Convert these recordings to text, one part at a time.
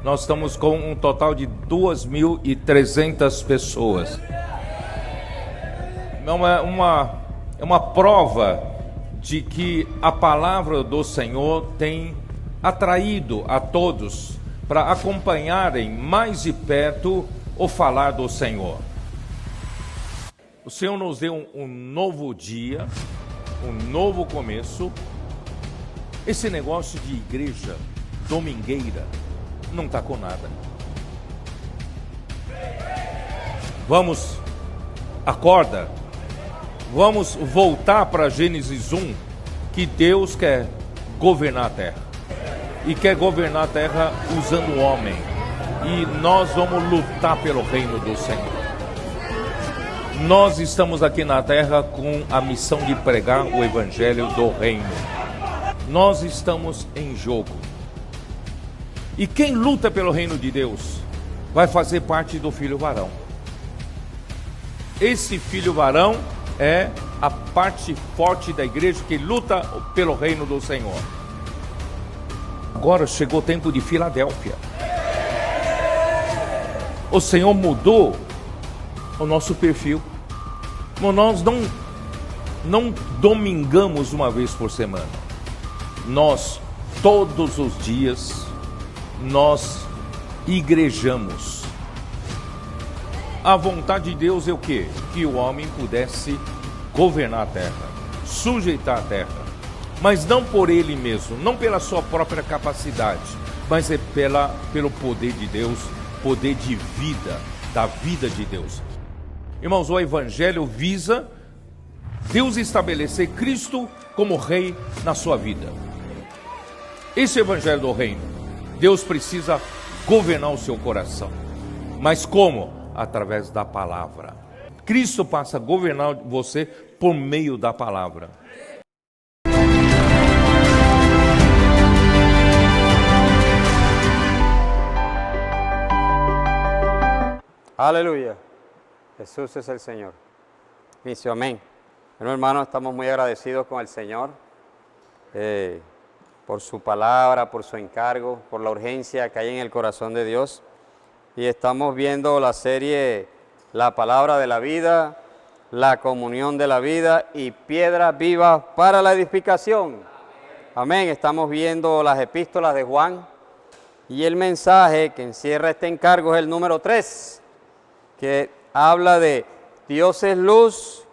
Nós estamos com um total de 2.300 pessoas. É uma prova de que a palavra do Senhor tem atraído a todos para acompanharem mais de perto o falar do Senhor. O Senhor nos deu um novo dia, um novo começo. Esse negócio de igreja domingueira não está com nada. Vamos, acorda, vamos voltar para Gênesis 1, que Deus quer governar a terra. E quer governar a terra usando o homem. E nós vamos lutar pelo reino do Senhor. Nós estamos aqui na terra com a missão de pregar o evangelho do reino. Nós estamos em jogo. E quem luta pelo reino de Deus vai fazer parte do filho varão. Esse filho varão é a parte forte da igreja que luta pelo reino do Senhor. Agora chegou o tempo de Filadélfia. O Senhor mudou o nosso perfil. Nós não domingamos uma vez por semana. Nós, todos os dias, nós igrejamos. A vontade de Deus é o quê? Que o homem pudesse governar a terra, sujeitar a terra. Mas não por ele mesmo, não pela sua própria capacidade, mas é pelo poder de Deus, poder de vida, da vida de Deus. Irmãos, o evangelho visa Deus estabelecer Cristo como rei na sua vida. Esse é o evangelho do reino. Deus precisa governar o seu coração. Mas como? Através da palavra. Cristo passa a governar você por meio da palavra. Aleluya. Jesús es el Señor. Dice amén. Bueno, hermanos, estamos muy agradecidos con el Señor por su palabra, por su encargo, por la urgencia que hay en el corazón de Dios. Y estamos viendo la serie La Palabra de la Vida, la Comunión de la Vida y Piedras Vivas para la Edificación. Amén. Estamos viendo las epístolas de Juan y el mensaje que encierra este encargo es el número 3, que habla de Dios es luz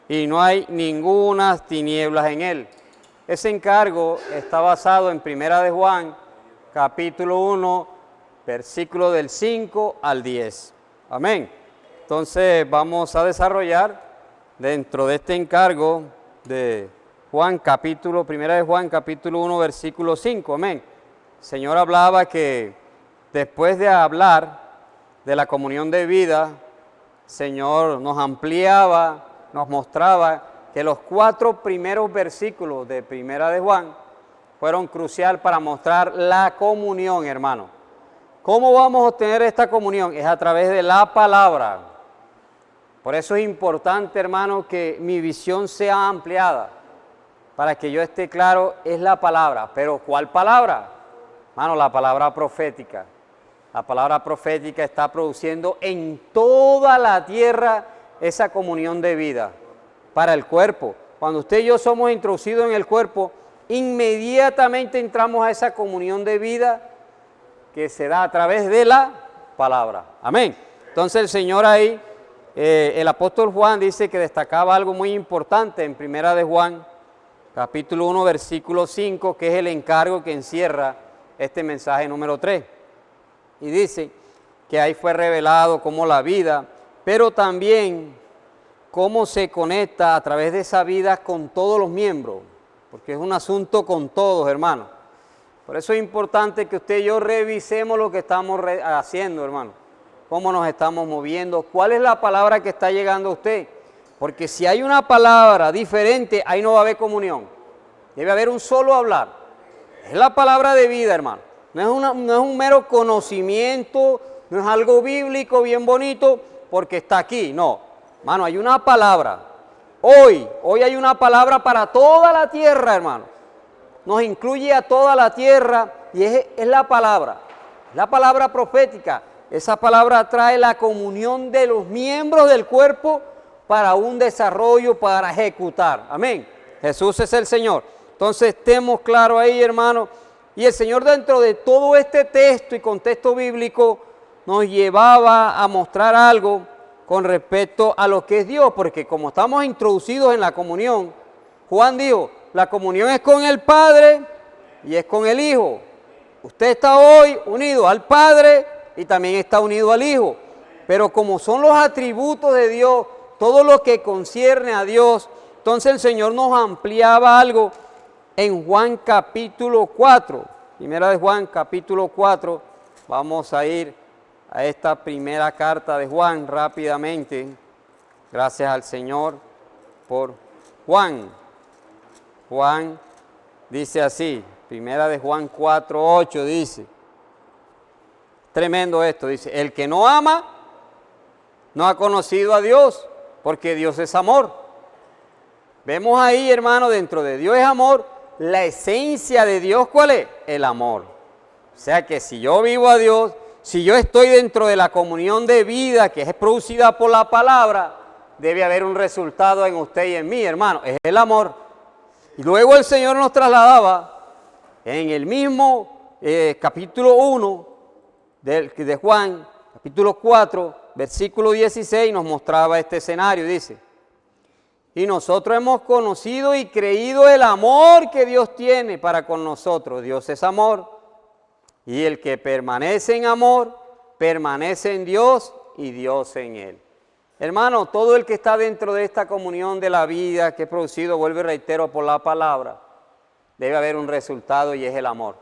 y no hay ninguna tinieblas en él. Ese encargo está basado en Primera de Juan, capítulo 1, versículo del 5 al 10. Amén. Entonces vamos a desarrollar dentro de este encargo de Primera de Juan, capítulo 1, versículo 5. Amén. El Señor hablaba que después de hablar de la comunión de vida, el Señor nos ampliaba, nos mostraba que los 4 primeros versículos de Primera de Juan fueron crucial para mostrar la comunión, hermano. ¿Cómo vamos a obtener esta comunión? Es a través de la palabra. Por eso es importante, hermano, que mi visión sea ampliada, para que yo esté claro, es la palabra. ¿Pero cuál palabra? Hermano, la palabra profética. La palabra profética está produciendo en toda la tierra esa comunión de vida para el cuerpo. Cuando usted y yo somos introducidos en el cuerpo, inmediatamente entramos a esa comunión de vida que se da a través de la palabra. Amén. Entonces el Señor ahí, el apóstol Juan dice que destacaba algo muy importante en Primera de Juan, capítulo 1, versículo 5, que es el encargo que encierra este mensaje número 3. Y dice que ahí fue revelado cómo la vida, pero también cómo se conecta a través de esa vida con todos los miembros, porque es un asunto con todos, hermanos. Por eso es importante que usted y yo revisemos lo que estamos haciendo, hermano. Cómo nos estamos moviendo, cuál es la palabra que está llegando a usted. Porque si hay una palabra diferente, ahí no va a haber comunión. Debe haber un solo hablar. Es la palabra de vida, hermano. No es un mero conocimiento, no es algo bíblico bien bonito porque está aquí. No, hermano, hay una palabra. Hoy hay una palabra para toda la tierra, hermano. Nos incluye a toda la tierra y es la palabra. La palabra profética, esa palabra trae la comunión de los miembros del cuerpo para un desarrollo, para ejecutar. Amén. Jesús es el Señor. Entonces, estemos claros ahí, hermano. Y el Señor, dentro de todo este texto y contexto bíblico, nos llevaba a mostrar algo con respecto a lo que es Dios, porque como estamos introducidos en la comunión, Juan dijo, la comunión es con el Padre y es con el Hijo. Usted está hoy unido al Padre y también está unido al Hijo, pero como son los atributos de Dios, todo lo que concierne a Dios, entonces el Señor nos ampliaba algo en Juan capítulo 4, primera de Juan capítulo 4, vamos a ir a esta primera carta de Juan rápidamente, gracias al Señor por Juan. Juan dice así, primera de Juan 4:8 dice, tremendo esto, dice, el que no ama no ha conocido a Dios, porque Dios es amor. Vemos ahí, hermano, dentro de Dios es amor, la esencia de Dios, ¿cuál es? El amor. O sea que si yo vivo a Dios, si yo estoy dentro de la comunión de vida que es producida por la palabra, debe haber un resultado en usted y en mí, hermano, es el amor. Y luego el Señor nos trasladaba en el mismo capítulo 1 de Juan, capítulo 4, versículo 16, nos mostraba este escenario, dice, y nosotros hemos conocido y creído el amor que Dios tiene para con nosotros. Dios es amor, y el que permanece en amor, permanece en Dios y Dios en él. Hermano, todo el que está dentro de esta comunión de la vida que es producido, vuelvo y reitero, por la palabra, debe haber un resultado y es el amor.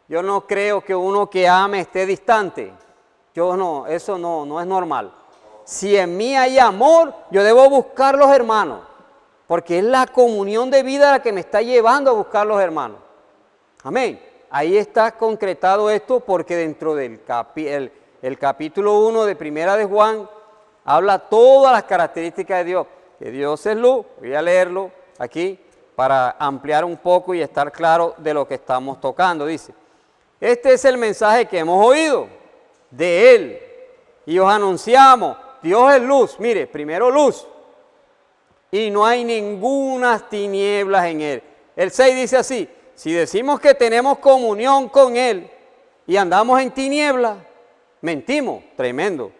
Yo no creo que uno que ame esté distante. Eso no es normal. Si en mí hay amor, yo debo buscar los hermanos, porque es la comunión de vida la que me está llevando a buscar los hermanos. Amén. Ahí está concretado esto, porque dentro del capítulo 1 de Primera de Juan, habla todas las características de Dios, que Dios es luz. Voy a leerlo aquí para ampliar un poco y estar claro de lo que estamos tocando. Dice, este es el mensaje que hemos oído de Él y os anunciamos, Dios es luz, mire, primero luz, y no hay ninguna tinieblas en Él. El 6 dice así, si decimos que tenemos comunión con Él y andamos en tinieblas, mentimos, tremendo.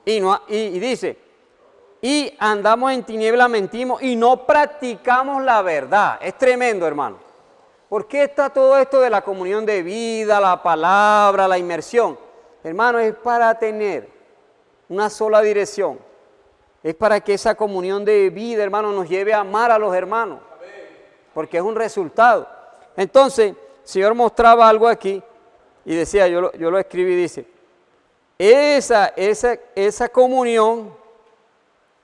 Y dice, y andamos en tinieblas, mentimos y no practicamos la verdad. Es tremendo, hermano. ¿Por qué está todo esto de la comunión de vida, la palabra, la inmersión? Hermano, es para tener una sola dirección. Es para que esa comunión de vida, hermano, nos lleve a amar a los hermanos. Porque es un resultado. Entonces, el Señor mostraba algo aquí y decía, yo lo escribí, dice, esa comunión,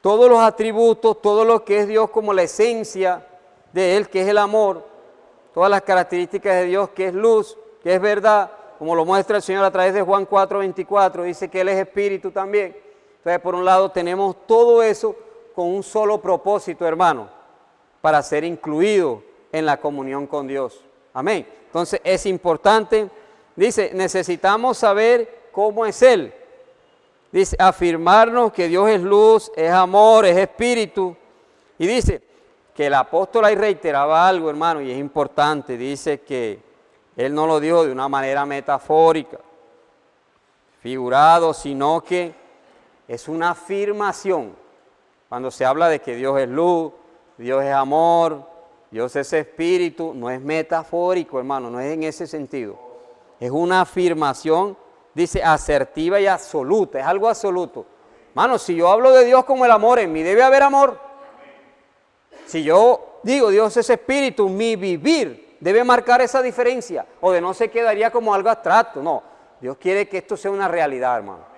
todos los atributos, todo lo que es Dios como la esencia de Él, que es el amor, todas las características de Dios, que es luz, que es verdad, como lo muestra el Señor a través de Juan 4:24, dice que Él es espíritu también. Entonces, por un lado, tenemos todo eso con un solo propósito, hermano, para ser incluido en la comunión con Dios. Amén. Entonces, es importante, dice, necesitamos saber cómo es Él. Dice, afirmarnos que Dios es luz, es amor, es espíritu. Y dice que el apóstol ahí reiteraba algo, hermano, y es importante. Dice que Él no lo dijo de una manera metafórica, figurado, sino que es una afirmación. Cuando se habla de que Dios es luz, Dios es amor, Dios es espíritu, no es metafórico, hermano, no es en ese sentido. Es una afirmación, dice, asertiva y absoluta, es algo absoluto. Hermano, si yo hablo de Dios como el amor, en mí debe haber amor. Si yo digo Dios es espíritu, mi vivir debe marcar esa diferencia, o de no se quedaría como algo abstracto. No, Dios quiere que esto sea una realidad, hermano.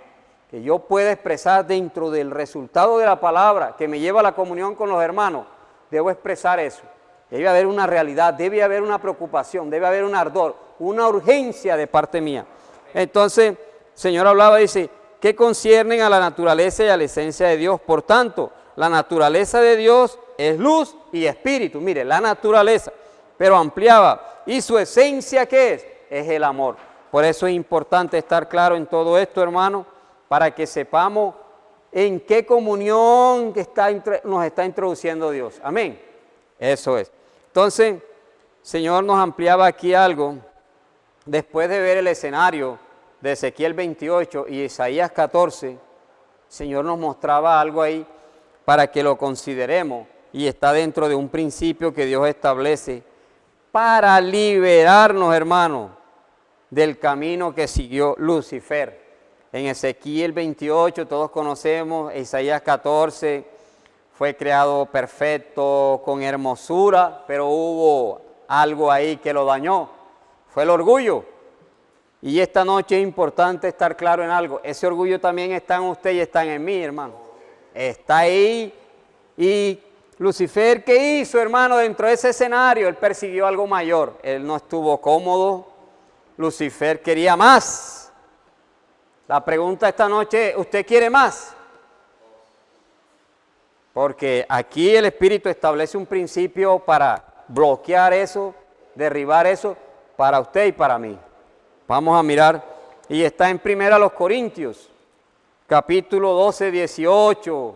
Que yo pueda expresar dentro del resultado de la palabra que me lleva a la comunión con los hermanos, debo expresar eso. Debe haber una realidad, debe haber una preocupación, debe haber un ardor, una urgencia de parte mía. Entonces, el Señor hablaba, dice, que conciernen a la naturaleza y a la esencia de Dios. Por tanto, la naturaleza de Dios es luz y espíritu. Mire, la naturaleza, pero ampliaba. ¿Y su esencia qué es? Es el amor. Por eso es importante estar claro en todo esto, hermano, para que sepamos en qué comunión nos está introduciendo Dios. Amén. Eso es. Entonces, el Señor nos ampliaba aquí algo. Después de ver el escenario de Ezequiel 28 y Isaías 14, el Señor nos mostraba algo ahí para que lo consideremos, y está dentro de un principio que Dios establece para liberarnos, hermanos, del camino que siguió Lucifer. En Ezequiel 28 todos conocemos, Isaías 14, fue creado perfecto, con hermosura, pero hubo algo ahí que lo dañó, fue el orgullo. Y esta noche es importante estar claro en algo, ese orgullo también está en usted y está en mí, hermano. Está ahí. Y Lucifer, ¿qué hizo, hermano, dentro de ese escenario? Él persiguió algo mayor, él no estuvo cómodo, Lucifer quería más. La pregunta esta noche, ¿usted quiere más? Porque aquí el Espíritu establece un principio para bloquear eso, derribar eso, para usted y para mí. Vamos a mirar, y está en 1 Corintios, capítulo 12, 18.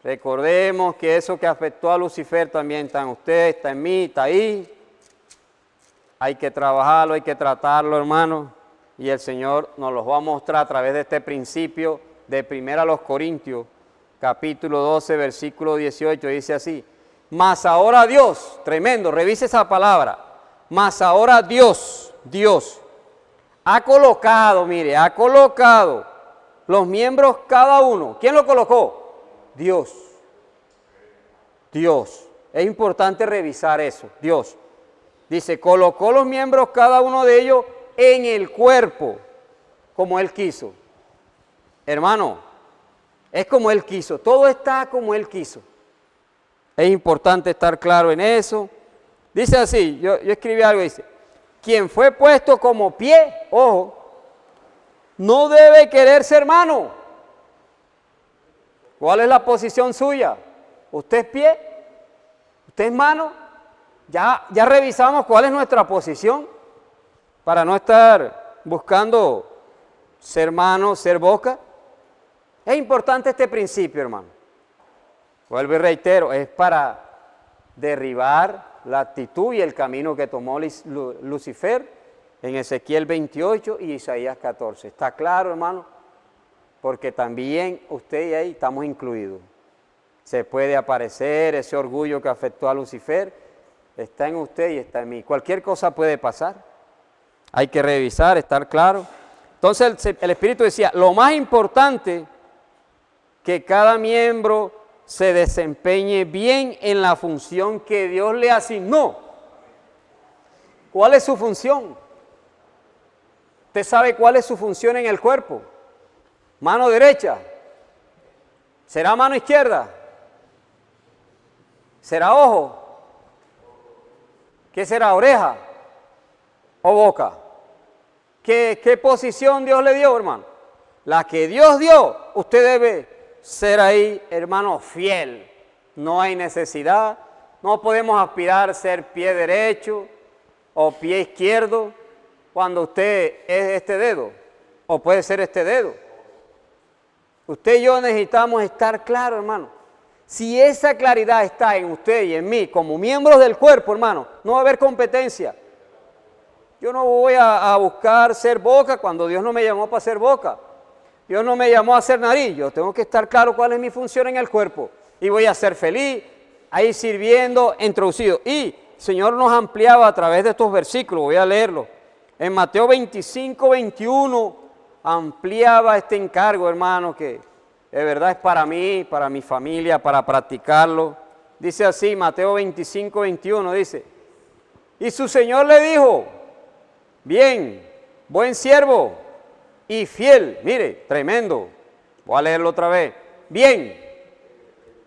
Recordemos que eso que afectó a Lucifer también está en usted, está en mí, está ahí. Hay que trabajarlo, hay que tratarlo, hermano. Y el Señor nos los va a mostrar a través de este principio de 1 Corintios, capítulo 12, versículo 18. Dice así: mas ahora Dios, tremendo, revise esa palabra. Mas ahora Dios ha colocado, mire, ha colocado los miembros cada uno. ¿Quién lo colocó? Dios. Dios. Es importante revisar eso. Dios. Dice, colocó los miembros cada uno de ellos en el cuerpo, como Él quiso. Hermano, es como Él quiso. Todo está como Él quiso. Es importante estar claro en eso. Dice así, yo escribí algo, dice, quien fue puesto como pie, ojo, no debe quererse hermano. ¿Cuál es la posición suya? ¿Usted es pie? ¿Usted es mano? Ya revisamos cuál es nuestra posición para no estar buscando ser mano, ser boca. Es importante este principio, hermano. Vuelvo y reitero, es para derribar la actitud y el camino que tomó Lucifer en Ezequiel 28 y Isaías 14. ¿Está claro, hermano? Porque también usted y ahí estamos incluidos. Se puede aparecer ese orgullo que afectó a Lucifer, está en usted y está en mí. Cualquier cosa puede pasar. Hay que revisar, estar claro. Entonces el Espíritu decía, lo más importante, que cada miembro se desempeñe bien en la función que Dios le asignó. ¿Cuál es su función? ¿Usted sabe cuál es su función en el cuerpo? Mano derecha. ¿Será mano izquierda? ¿Será ojo? ¿Qué será, oreja o boca? ¿Qué posición Dios le dio, hermano? La que Dios dio, usted debe ser ahí, hermano, fiel. No hay necesidad, no podemos aspirar a ser pie derecho o pie izquierdo cuando usted es este dedo, o puede ser este dedo. Usted y yo necesitamos estar claros, hermano. Si esa claridad está en usted y en mí, como miembros del cuerpo, hermano, no va a haber competencia. Yo no voy a buscar ser boca cuando Dios no me llamó para ser boca. Dios no me llamó a ser nariz. Yo tengo que estar claro cuál es mi función en el cuerpo. Y voy a ser feliz, ahí sirviendo, introducido. Y el Señor nos ampliaba a través de estos versículos, voy a leerlo. En Mateo 25, 21, ampliaba este encargo, hermano, que de verdad es para mí, para mi familia, para practicarlo. Dice así, Mateo 25, 21, dice, y su Señor le dijo, bien, buen siervo y fiel, mire, tremendo, voy a leerlo otra vez, bien,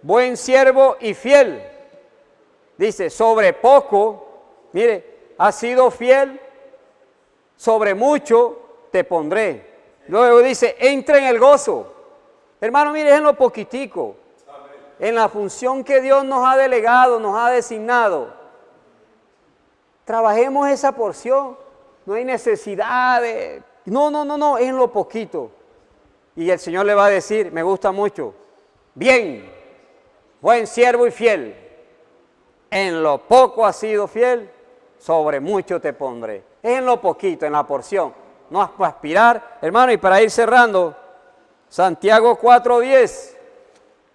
buen siervo y fiel, dice, sobre poco, mire, has sido fiel, sobre mucho te pondré. Luego dice, entra en el gozo. Hermano, mire, es en lo poquitico, en la función que Dios nos ha delegado, nos ha designado. Trabajemos esa porción. no hay necesidad de... No, es en lo poquito. Y el Señor le va a decir, me gusta mucho, bien, buen siervo y fiel, en lo poco has sido fiel, sobre mucho te pondré. Es en lo poquito, en la porción, no has para aspirar. Hermano, y para ir cerrando, Santiago 4:10,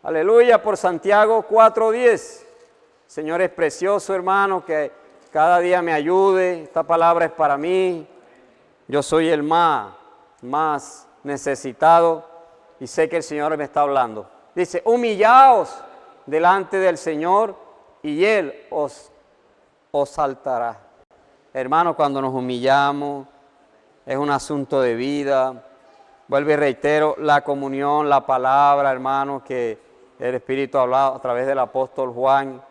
aleluya por Santiago 4:10. Señor, es precioso, hermano, que cada día me ayude, esta palabra es para mí, yo soy el más necesitado y sé que el Señor me está hablando. Dice, humillaos delante del Señor y Él os saltará. Hermano, cuando nos humillamos, es un asunto de vida. Vuelvo y reitero, la comunión, la palabra, hermano, que el Espíritu ha hablado a través del apóstol Juan,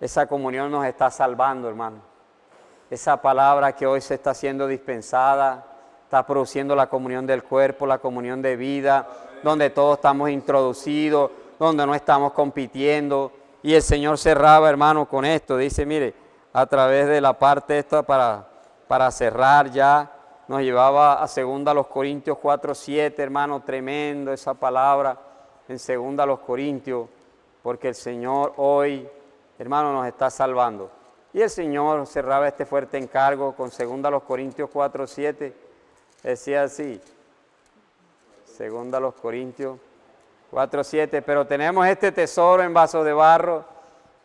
esa comunión nos está salvando, hermano. Esa palabra que hoy se está siendo dispensada, está produciendo la comunión del cuerpo, la comunión de vida, donde todos estamos introducidos, donde no estamos compitiendo. Y el Señor cerraba, hermano, con esto. Dice, mire, a través de la parte esta para cerrar ya, nos llevaba a 2 Corintios 4:7, hermano, tremendo esa palabra en 2 Corintios, porque el Señor hoy, hermano, nos está salvando. Y el Señor cerraba este fuerte encargo con 2 Corintios 4:7, decía así, 2 Corintios 4:7, pero tenemos este tesoro en vasos de barro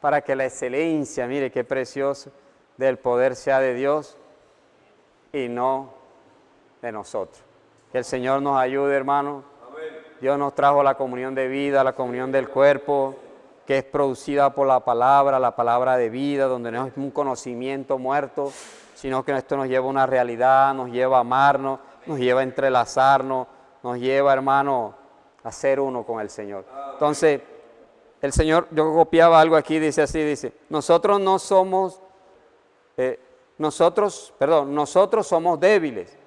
para que la excelencia, mire qué precioso, del poder sea de Dios y no de nosotros. Que el Señor nos ayude, hermano. Dios nos trajo la comunión de vida, la comunión del cuerpo, que es producida por la palabra de vida, donde no es un conocimiento muerto, sino que esto nos lleva a una realidad, nos lleva a amarnos, nos lleva a entrelazarnos, nos lleva, hermano, a ser uno con el Señor. Entonces, el Señor, yo copiaba algo aquí, dice así, dice, nosotros somos débiles,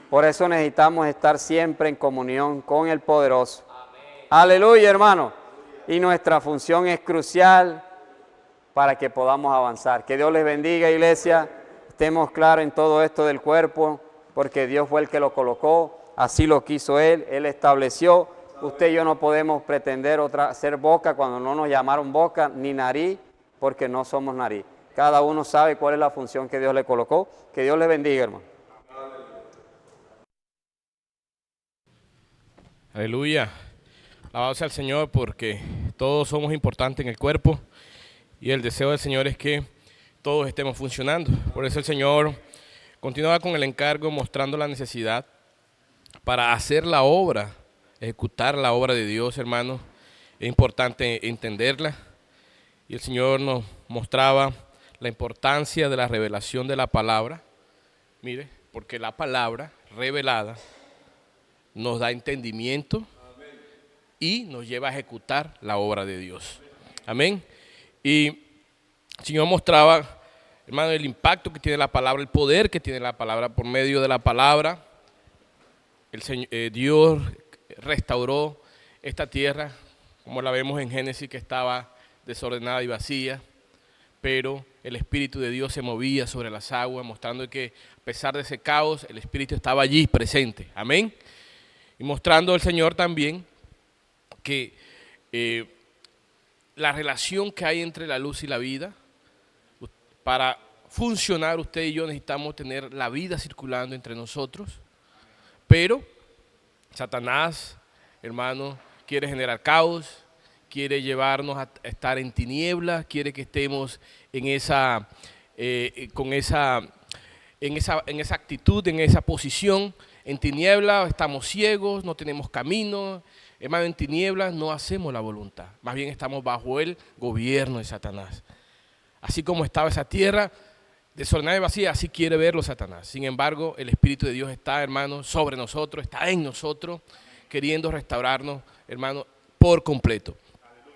por eso necesitamos estar siempre en comunión con el poderoso. Amén. Aleluya, hermano. Y nuestra función es crucial para que podamos avanzar. Que Dios les bendiga, iglesia. Estemos claros en todo esto del cuerpo, porque Dios fue el que lo colocó, así lo quiso Él estableció. Usted y yo no podemos pretender ser boca cuando no nos llamaron boca, ni nariz, porque no somos nariz. Cada uno sabe cuál es la función que Dios le colocó. Que Dios les bendiga, hermano. Aleluya. Alabado sea el Señor, porque todos somos importantes en el cuerpo y el deseo del Señor es que todos estemos funcionando. Por eso el Señor continuaba con el encargo mostrando la necesidad para hacer la obra, ejecutar la obra de Dios, hermano. Es importante entenderla y el Señor nos mostraba la importancia de la revelación de la palabra. Mire, porque la palabra revelada nos da entendimiento y nos lleva a ejecutar la obra de Dios. Amén. Y el Señor mostraba, hermano, el impacto que tiene la palabra, el poder que tiene la palabra. Por medio de la palabra, Dios restauró esta tierra, como la vemos en Génesis, que estaba desordenada y vacía, pero el Espíritu de Dios se movía sobre las aguas, mostrando que a pesar de ese caos, el Espíritu estaba allí presente. Amén. Y mostrando al Señor también que la relación que hay entre la luz y la vida, para funcionar usted y yo necesitamos tener la vida circulando entre nosotros, pero Satanás, hermano, quiere generar caos, quiere llevarnos a estar en tinieblas, quiere que estemos en esa actitud, en esa posición. En tinieblas estamos ciegos, no tenemos camino. Hermano, en tinieblas no hacemos la voluntad. Más bien estamos bajo el gobierno de Satanás. Así como estaba esa tierra desordenada y vacía, así quiere verlo Satanás. Sin embargo, el Espíritu de Dios está, hermano, sobre nosotros, está en nosotros, queriendo restaurarnos, hermano, por completo.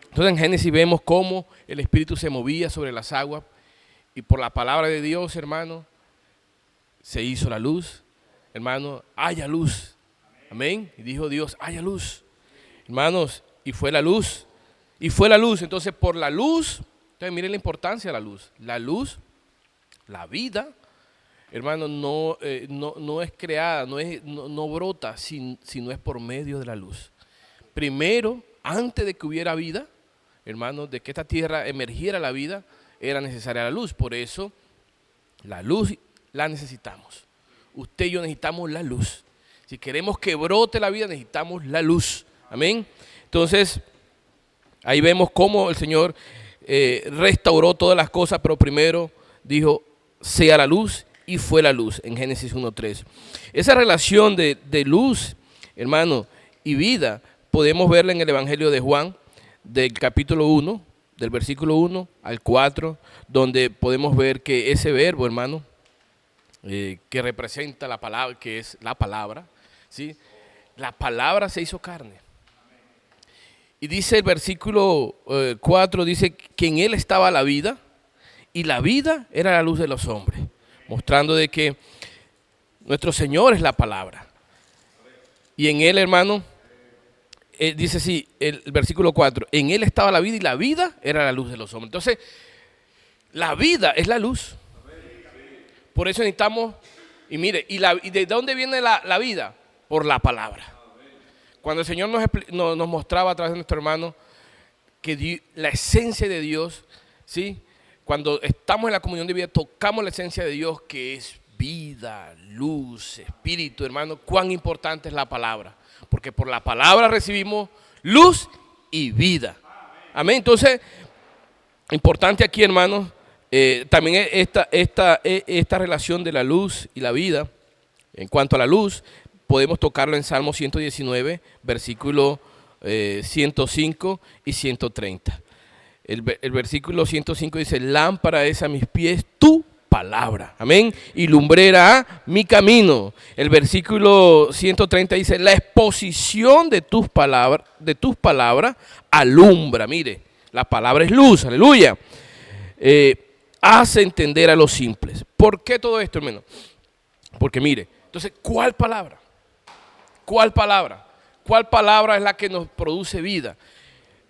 Entonces en Génesis vemos cómo el Espíritu se movía sobre las aguas y por la palabra de Dios, hermano, se hizo la luz. Hermano, haya luz. Amén. Y dijo Dios, haya luz. Hermanos, y fue la luz. Y fue la luz. Entonces, por la luz, entonces miren la importancia de la luz. La luz, la vida, hermano, no es creada, no brota si no es por medio de la luz. Primero, antes de que hubiera vida, hermano, de que esta tierra emergiera la vida, era necesaria la luz. Por eso, la luz la necesitamos. Usted y yo necesitamos la luz. Si queremos que brote la vida, necesitamos la luz. Amén. Entonces, ahí vemos cómo el Señor restauró todas las cosas, pero primero dijo, sea la luz, y fue la luz, en Génesis 1:3. Esa relación de luz, hermano, y vida, podemos verla en el Evangelio de Juan, del capítulo 1, del versículo 1 al 4, donde podemos ver que ese verbo, hermano, que representa la palabra, que es la palabra, ¿sí? La palabra se hizo carne. Y dice el versículo 4, dice que en él estaba la vida, y la vida era la luz de los hombres, mostrando de que nuestro Señor es la palabra. Y en él, hermano, dice así, el versículo 4, en él estaba la vida y la vida era la luz de los hombres. Entonces, la vida es la luz. Por eso necesitamos, y mire, ¿y de dónde viene la vida? Por la palabra. Cuando el Señor nos mostraba a través de nuestro hermano que la esencia de Dios, ¿sí? Cuando estamos en la comunión de vida, tocamos la esencia de Dios, que es vida, luz, espíritu, hermano. Cuán importante es la palabra, porque por la palabra recibimos luz y vida. Amén. Entonces, importante aquí, hermanos, también esta relación de la luz y la vida. En cuanto a la luz, podemos tocarlo en Salmo 119, versículo 105 y 130. El versículo 105 dice, lámpara es a mis pies tu palabra, amén, y lumbrera a mi camino. El versículo 130 dice, la exposición de tus palabras alumbra. Mire, la palabra es luz, aleluya. Hace entender a los simples. ¿Por qué todo esto, hermano? Porque mire, entonces, ¿cuál palabra? ¿Cuál palabra? ¿Cuál palabra es la que nos produce vida?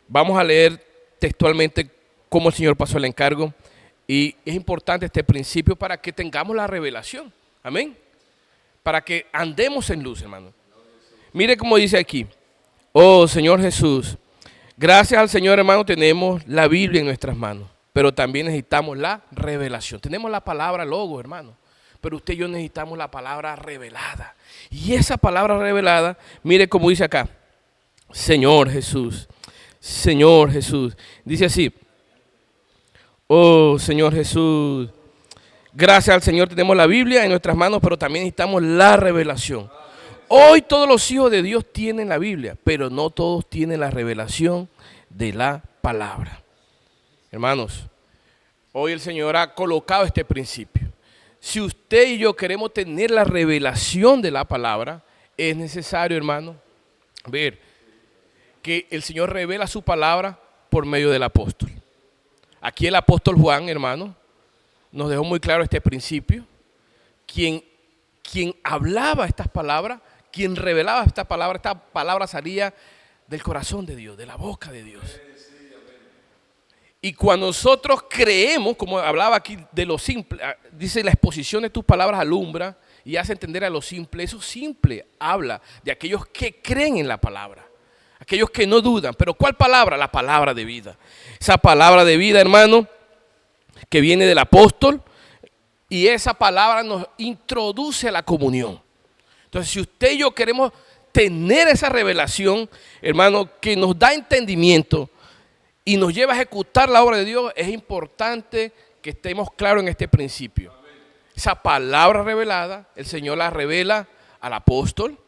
Vamos a leer textualmente cómo el Señor pasó el encargo, y es importante este principio para que tengamos la revelación, amén, para que andemos en luz, hermano. Mire cómo dice aquí, oh Señor Jesús, gracias al Señor, hermano, tenemos la Biblia en nuestras manos, pero también necesitamos la revelación. Tenemos la palabra logo, hermano, pero usted y yo necesitamos la palabra revelada, y esa palabra revelada, mire cómo dice acá, Señor Jesús, Señor Jesús, dice así, oh Señor Jesús, gracias al Señor tenemos la Biblia en nuestras manos, pero también necesitamos la revelación. Hoy todos los hijos de Dios tienen la Biblia, pero no todos tienen la revelación de la palabra. Hermanos, hoy el Señor ha colocado este principio. Si usted y yo queremos tener la revelación de la palabra, es necesario, hermano, ver que el Señor revela su palabra por medio del apóstol. Aquí el apóstol Juan, hermano, nos dejó muy claro este principio. Quien hablaba estas palabras, quien revelaba esta palabra salía del corazón de Dios, de la boca de Dios. Y cuando nosotros creemos, como hablaba aquí de lo simple, dice la exposición de tus palabras alumbra y hace entender a lo simple. Eso simple habla de aquellos que creen en la palabra. Aquellos que no dudan, pero ¿cuál palabra? La palabra de vida. Esa palabra de vida, hermano, que viene del apóstol, y esa palabra nos introduce a la comunión. Entonces, si usted y yo queremos tener esa revelación, hermano, que nos da entendimiento y nos lleva a ejecutar la obra de Dios, es importante que estemos claros en este principio. Esa palabra revelada, el Señor la revela al apóstol.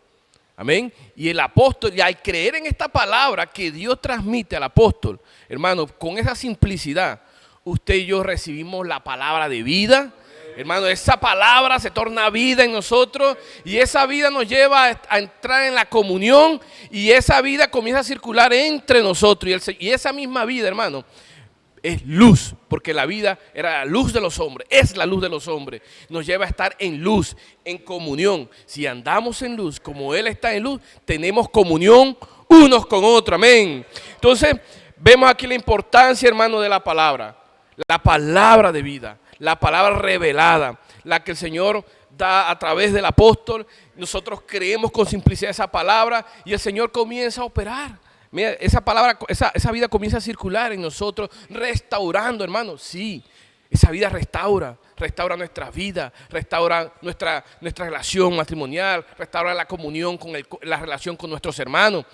Amén. Y el apóstol, y al creer en esta palabra que Dios transmite al apóstol, hermano, con esa simplicidad, usted y yo recibimos la palabra de vida. Hermano, esa palabra se torna vida en nosotros, y esa vida nos lleva a entrar en la comunión, y esa vida comienza a circular entre nosotros. Y esa misma vida, hermano, es luz, porque la vida era la luz de los hombres, es la luz de los hombres. Nos lleva a estar en luz, en comunión. Si andamos en luz, como Él está en luz, tenemos comunión unos con otros, amén. Entonces, vemos aquí la importancia, hermano, de la palabra de vida, la palabra revelada, la que el Señor da a través del apóstol. Nosotros creemos con simplicidad esa palabra y el Señor comienza a operar. Mira, esa palabra, esa vida comienza a circular en nosotros, restaurando, hermanos. Sí, esa vida restaura nuestra vida, restaura nuestra relación matrimonial, restaura la comunión la relación con nuestros hermanos,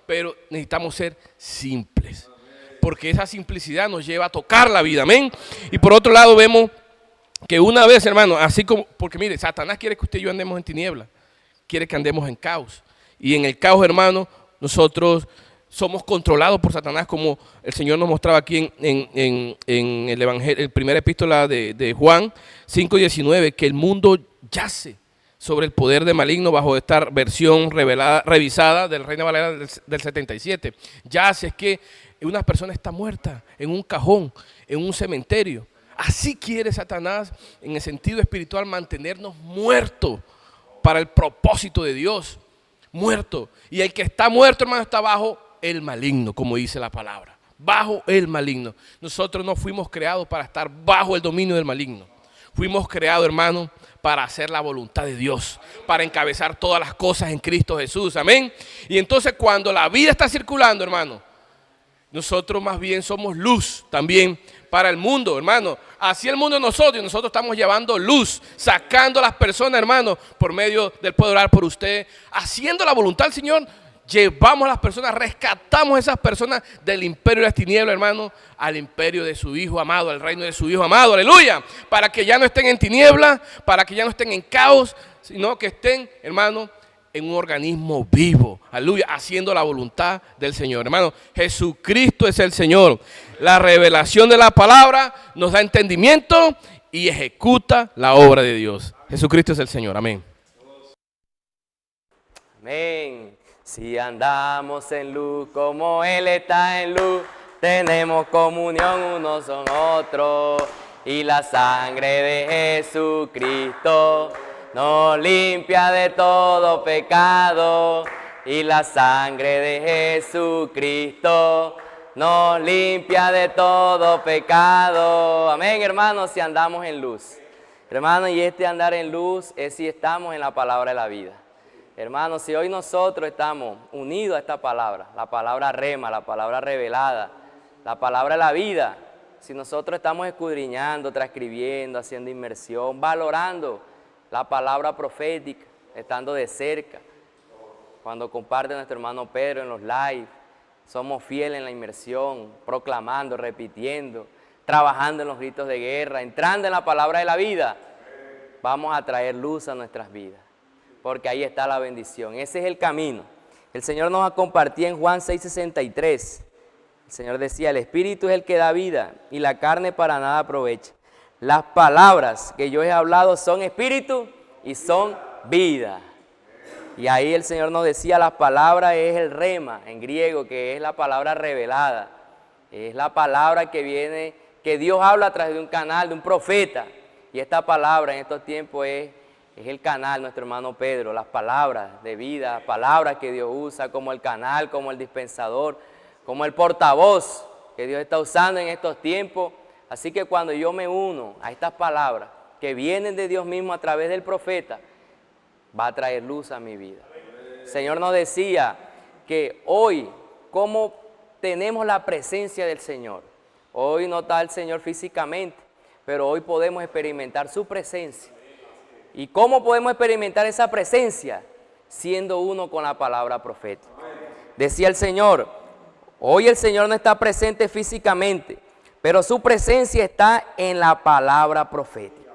pero necesitamos ser simples, porque esa simplicidad nos lleva a tocar la vida, amén. Y por otro lado vemos que una vez, hermano, así como, porque mire, Satanás quiere que usted y yo andemos en tinieblas, quiere que andemos en caos, y en el caos, hermano, nosotros somos controlados por Satanás, como el Señor nos mostraba aquí en el Evangelio, en primera epístola de Juan 5:19, que el mundo yace sobre el poder de maligno bajo esta versión revisada del Reina Valera del 77. Yace, es que una persona está muerta en un cajón, en un cementerio. Así quiere Satanás, en el sentido espiritual, mantenernos muertos para el propósito de Dios. Muerto. Y el que está muerto, hermano, está bajo el maligno, como dice la palabra, bajo el maligno. Nosotros no fuimos creados para estar bajo el dominio del maligno. Fuimos creados, hermano, para hacer la voluntad de Dios, para encabezar todas las cosas en Cristo Jesús, amén. Y entonces cuando la vida está circulando, hermano, nosotros más bien somos luz también para el mundo, hermano. Así el mundo nosotros estamos llevando luz, sacando a las personas, hermano, por medio del poder orar por usted, haciendo la voluntad del Señor. Llevamos a las personas, rescatamos a esas personas del imperio de las tinieblas, hermano, al imperio de su Hijo amado, al reino de su Hijo amado, aleluya, para que ya no estén en tinieblas, para que ya no estén en caos, sino que estén, hermano, en un organismo vivo, aleluya, haciendo la voluntad del Señor. Hermano, Jesucristo es el Señor. La revelación de la palabra nos da entendimiento y ejecuta la obra de Dios. Jesucristo es el Señor, amén. Amén. Si andamos en luz como Él está en luz, tenemos comunión unos con otros, y la sangre de Jesucristo nos limpia de todo pecado, y la sangre de Jesucristo nos limpia de todo pecado. Amén, hermanos, si andamos en luz. Hermanos, y este andar en luz es si estamos en la palabra de la vida. Hermanos, si hoy nosotros estamos unidos a esta palabra, la palabra rema, la palabra revelada, la palabra de la vida, si nosotros estamos escudriñando, transcribiendo, haciendo inmersión, valorando la palabra profética, estando de cerca, cuando comparte nuestro hermano Pedro en los live, somos fieles en la inmersión, proclamando, repitiendo, trabajando en los gritos de guerra, entrando en la palabra de la vida, vamos a traer luz a nuestras vidas, porque ahí está la bendición. Ese es el camino. El Señor nos ha compartido en Juan 6:63. El Señor decía, el Espíritu es el que da vida y la carne para nada aprovecha. Las palabras que yo he hablado son espíritu y son vida. Y ahí el Señor nos decía, las palabras es el rema en griego, que es la palabra revelada. Es la palabra que viene, que Dios habla a través de un canal, de un profeta. Y esta palabra en estos tiempos es el canal, nuestro hermano Pedro, las palabras de vida, palabras que Dios usa como el canal, como el dispensador, como el portavoz que Dios está usando en estos tiempos. Así que cuando yo me uno a estas palabras que vienen de Dios mismo a través del profeta, va a traer luz a mi vida. El Señor nos decía que hoy, como tenemos la presencia del Señor, hoy no está el Señor físicamente, pero hoy podemos experimentar su presencia. ¿Y cómo podemos experimentar esa presencia? Siendo uno con la palabra profética. Decía el Señor, hoy el Señor no está presente físicamente, pero su presencia está en la palabra profética.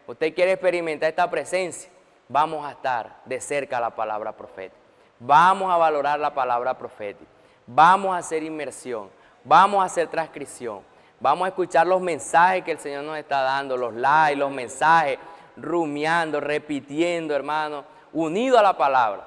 Usted quiere experimentar esta presencia, vamos a estar de cerca a la palabra profética. Vamos a valorar la palabra profética. Vamos a hacer inmersión, vamos a hacer transcripción. Vamos a escuchar los mensajes que el Señor nos está dando, los likes, los mensajes, rumiando, repitiendo, hermano, unido a la palabra.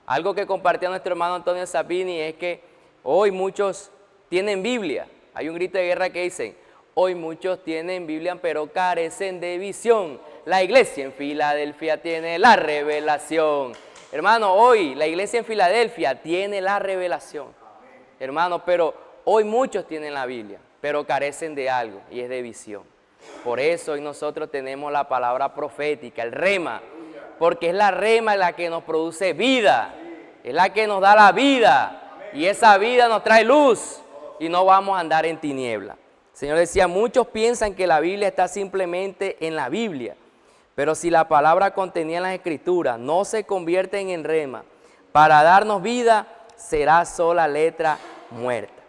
Algo que compartía nuestro hermano Antonio Sabini es que hoy muchos tienen Biblia. Hay un grito de guerra que dice, hoy muchos tienen Biblia pero carecen de visión. La iglesia en Filadelfia tiene la revelación. Hermano, hoy la iglesia en Filadelfia tiene la revelación. Hermano, pero hoy muchos tienen la Biblia, pero carecen de algo y es de visión. Por eso hoy nosotros tenemos la palabra profética, el rema, porque es la rema la que nos produce vida, es la que nos da la vida, y esa vida nos trae luz, y no vamos a andar en tiniebla. El Señor decía, muchos piensan que la Biblia está simplemente en la Biblia, pero si la palabra contenida en las Escrituras no se convierte en rema para darnos vida, será sola letra muerta.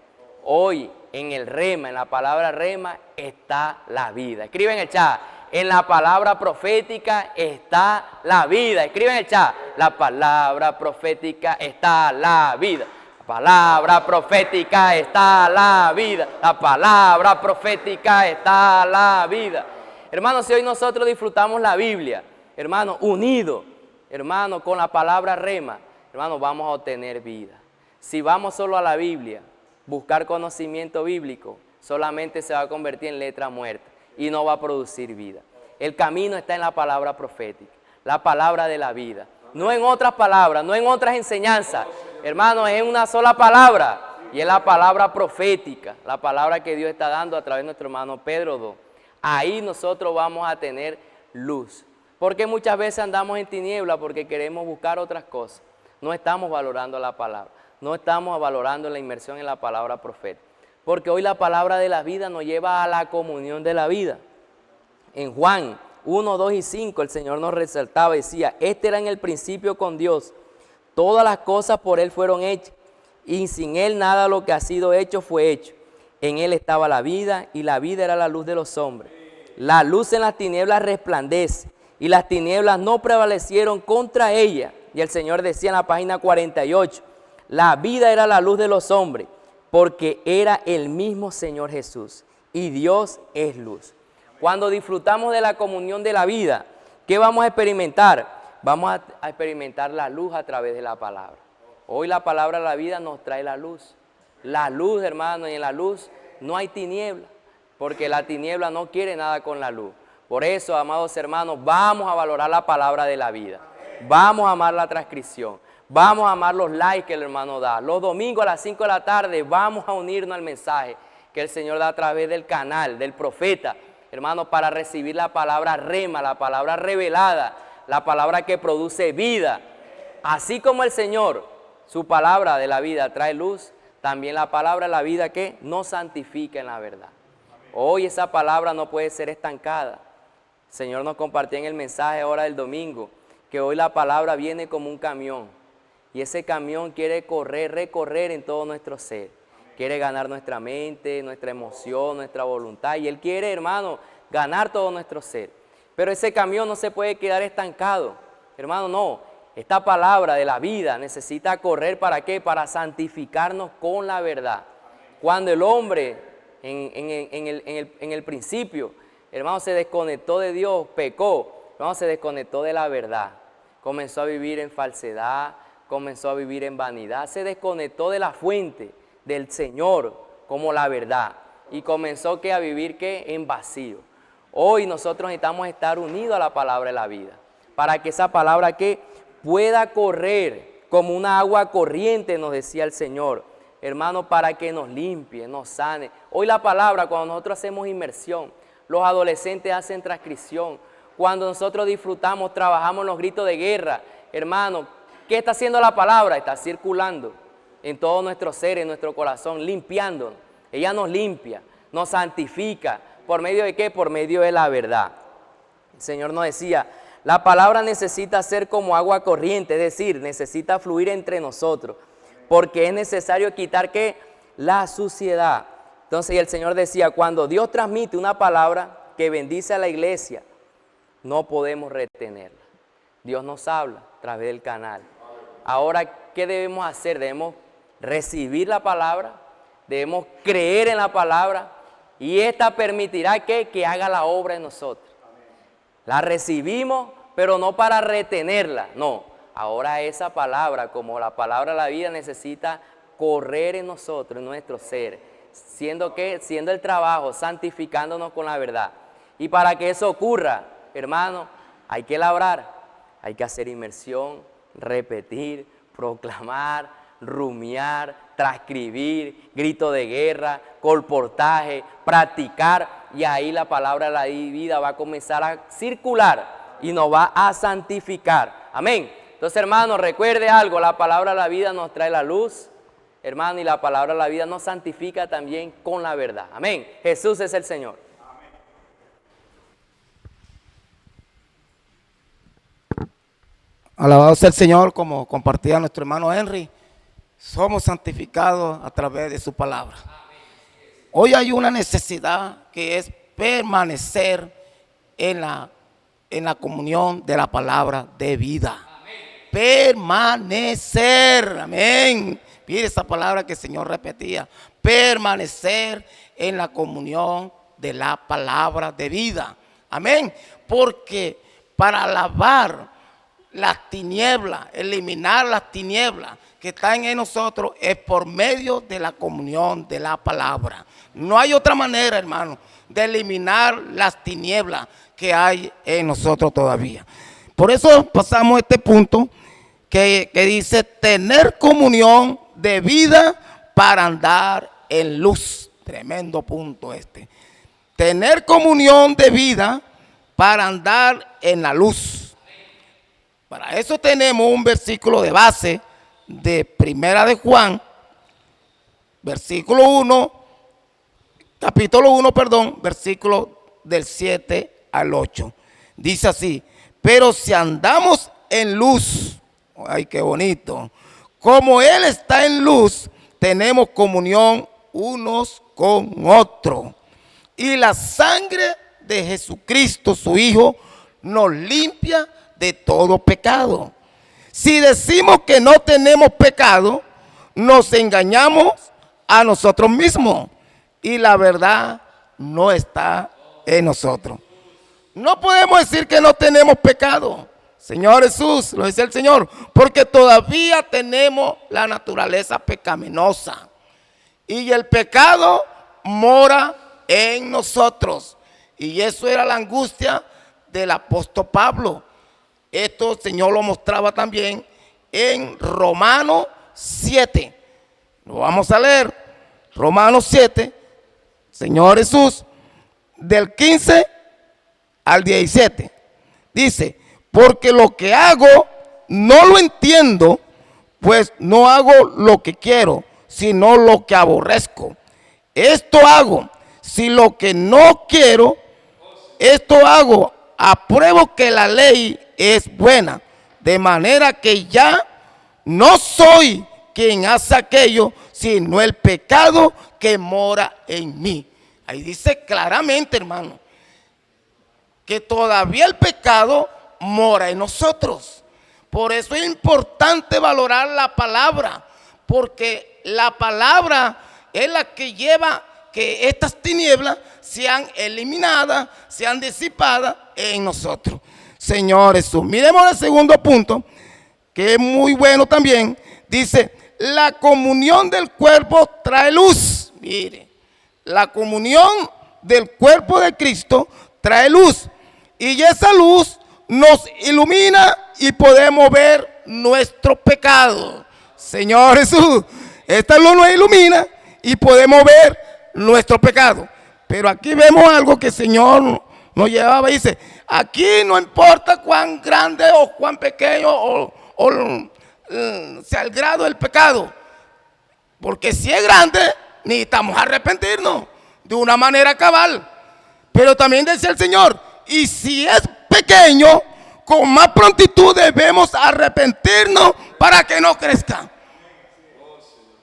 Hoy en el rema, en la palabra rema, está la vida. Escribe en el chat, en la palabra profética está la vida. Escribe en el chat, la palabra profética está la vida. La palabra profética está la vida. La palabra profética está la vida. Hermanos, si hoy nosotros disfrutamos la Biblia, hermanos, unidos, hermanos, con la palabra rema, hermanos, vamos a obtener vida. Si vamos solo a la Biblia, buscar conocimiento bíblico, solamente se va a convertir en letra muerta y no va a producir vida. El camino está en la palabra profética, la palabra de la vida. No en otras palabras, no en otras enseñanzas. Hermanos, es una sola palabra y es la palabra profética, la palabra que Dios está dando a través de nuestro hermano Pedro 2. Ahí nosotros vamos a tener luz. Porque muchas veces andamos en tiniebla porque queremos buscar otras cosas. No estamos valorando la palabra. No estamos valorando la inmersión en la palabra profética. Porque hoy la palabra de la vida nos lleva a la comunión de la vida. En Juan 1, 2 y 5 el Señor nos resaltaba y decía, este era en el principio con Dios. Todas las cosas por Él fueron hechas. Y sin Él nada lo que ha sido hecho fue hecho. En Él estaba la vida y la vida era la luz de los hombres. La luz en las tinieblas resplandece y las tinieblas no prevalecieron contra ella. Y el Señor decía en la página 48, la vida era la luz de los hombres, porque era el mismo Señor Jesús y Dios es luz. Cuando disfrutamos de la comunión de la vida, ¿qué vamos a experimentar? Vamos a experimentar la luz a través de la palabra. Hoy la palabra de la vida nos trae la luz. La luz, hermano, y en la luz no hay tiniebla, porque la tiniebla no quiere nada con la luz. Por eso, amados hermanos, vamos a valorar la palabra de la vida. Vamos a amar la transcripción. Vamos a amar los likes que el hermano da. Los domingos a las 5 de la tarde vamos a unirnos al mensaje que el Señor da a través del canal, del profeta, hermano, para recibir la palabra rema, la palabra revelada, la palabra que produce vida. Así como el Señor, su palabra de la vida trae luz, también la palabra de la vida que nos santifica en la verdad. Hoy esa palabra no puede ser estancada. El Señor nos compartió en el mensaje ahora del domingo que hoy la palabra viene como un camión y ese camión quiere recorrer en todo nuestro ser. Quiere ganar nuestra mente, nuestra emoción, nuestra voluntad y Él quiere, hermano, ganar todo nuestro ser. Pero ese camión no se puede quedar estancado. Hermano, no. Esta palabra de la vida necesita correr, ¿para qué? Para santificarnos con la verdad. Cuando el hombre en el principio, hermano, se desconectó de Dios, pecó, hermano, se desconectó de la verdad. Comenzó a vivir en falsedad, comenzó a vivir en vanidad, se desconectó de la fuente del Señor como la verdad y comenzó a vivir en vacío. Hoy nosotros necesitamos estar unidos a la palabra de la vida para que esa palabra pueda correr como una agua corriente, nos decía el Señor, hermano, para que nos limpie, nos sane. Hoy la palabra, cuando nosotros hacemos inmersión, los adolescentes hacen transcripción, cuando nosotros disfrutamos, trabajamos en los gritos de guerra, hermano, ¿qué está haciendo la palabra? Está circulando en todo nuestro ser, en nuestro corazón, limpiándonos. Ella nos limpia, nos santifica. ¿Por medio de qué? Por medio de la verdad. El Señor nos decía, la palabra necesita ser como agua corriente, es decir, necesita fluir entre nosotros, porque es necesario quitar ¿qué? La suciedad. Entonces el Señor decía, cuando Dios transmite una palabra que bendice a la iglesia, no podemos retenerla. Dios nos habla a través del canal. Ahora, ¿qué debemos hacer? Debemos recibir la palabra, debemos creer en la palabra y esta permitirá que haga la obra en nosotros. La recibimos, pero no para retenerla, no. Ahora esa palabra, como la palabra de la vida, necesita correr en nosotros, en nuestro ser, siendo el trabajo, santificándonos con la verdad. Y para que eso ocurra, hermano, hay que labrar, hay que hacer inmersión, repetir, proclamar, rumiar, transcribir, grito de guerra, colportaje, practicar. y ahí la palabra de la vida va a comenzar a circular y nos va a santificar. Amén. Entonces, hermanos, recuerde algo, la palabra de la vida nos trae la luz, hermano, y la palabra de la vida nos santifica también con la verdad. Amén. Jesús es el Señor. Alabado sea el Señor, como compartía nuestro hermano Henry, somos santificados a través de su palabra. Hoy hay una necesidad que es permanecer en la comunión de la palabra de vida. Permanecer, amén. Mire esa palabra que el Señor repetía, permanecer en la comunión de la palabra de vida. Amén. Porque para lavar las tinieblas, eliminar las tinieblas que están en nosotros es por medio de la comunión de la palabra. No hay otra manera, hermano, de eliminar las tinieblas que hay en nosotros todavía. Por eso pasamos a este punto que dice tener comunión de vida para andar en luz. Tremendo punto este. Tener comunión de vida para andar en la luz. Para eso tenemos un versículo de base de Primera de Juan, capítulo 1, versículo del 7 al 8. Dice así: pero si andamos en luz, ay, qué bonito, como Él está en luz, tenemos comunión unos con otros. Y la sangre de Jesucristo, su Hijo, nos limpia de todo pecado. Si decimos que no tenemos pecado, nos engañamos a nosotros mismos y la verdad no está en nosotros. No podemos decir que no tenemos pecado, Señor Jesús, lo dice el Señor, porque todavía tenemos la naturaleza pecaminosa y el pecado mora en nosotros. Y eso era la angustia del apóstol Pablo. Esto el Señor lo mostraba también en Romanos 7. Lo vamos a leer. Romanos 7, Señor Jesús, del 15 al 17. Dice: porque lo que hago no lo entiendo, pues no hago lo que quiero, sino lo que aborrezco. Esto hago, si lo que no quiero, esto hago, apruebo que la ley es buena, de manera que ya no soy quien hace aquello, sino el pecado que mora en mí. Ahí dice claramente, hermano, que todavía el pecado mora en nosotros. Por eso es importante valorar la palabra, porque la palabra es la que lleva que estas tinieblas sean eliminadas, sean disipadas en nosotros. Señor Jesús. Miremos el segundo punto, que es muy bueno también. Dice: la comunión del cuerpo trae luz. Mire, la comunión del cuerpo de Cristo trae luz. Y esa luz nos ilumina y podemos ver nuestro pecado. Señor Jesús, esta luz nos ilumina y podemos ver nuestro pecado. Pero aquí vemos algo que el Señor nos llevaba y dice: aquí no importa cuán grande o cuán pequeño sea el grado del pecado, porque si es grande necesitamos arrepentirnos de una manera cabal. Pero también decía el Señor: y si es pequeño, con más prontitud debemos arrepentirnos para que no crezca.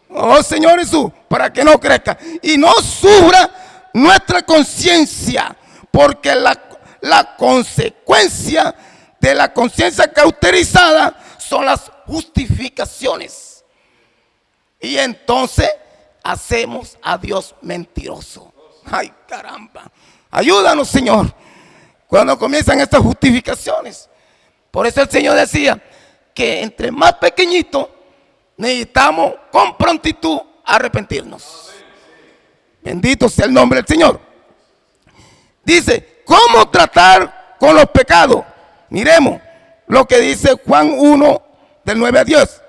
Oh Señor Jesús, para que no crezca y no sufra nuestra conciencia, porque la consecuencia de la conciencia cauterizada son las justificaciones. Y entonces hacemos a Dios mentiroso. Ay, caramba. Ayúdanos, Señor, cuando comienzan estas justificaciones. Por eso el Señor decía que entre más pequeñito necesitamos con prontitud arrepentirnos. Bendito sea el nombre del Señor. Dice: ¿cómo tratar con los pecados? Miremos lo que dice Juan 1, del 9 a 10.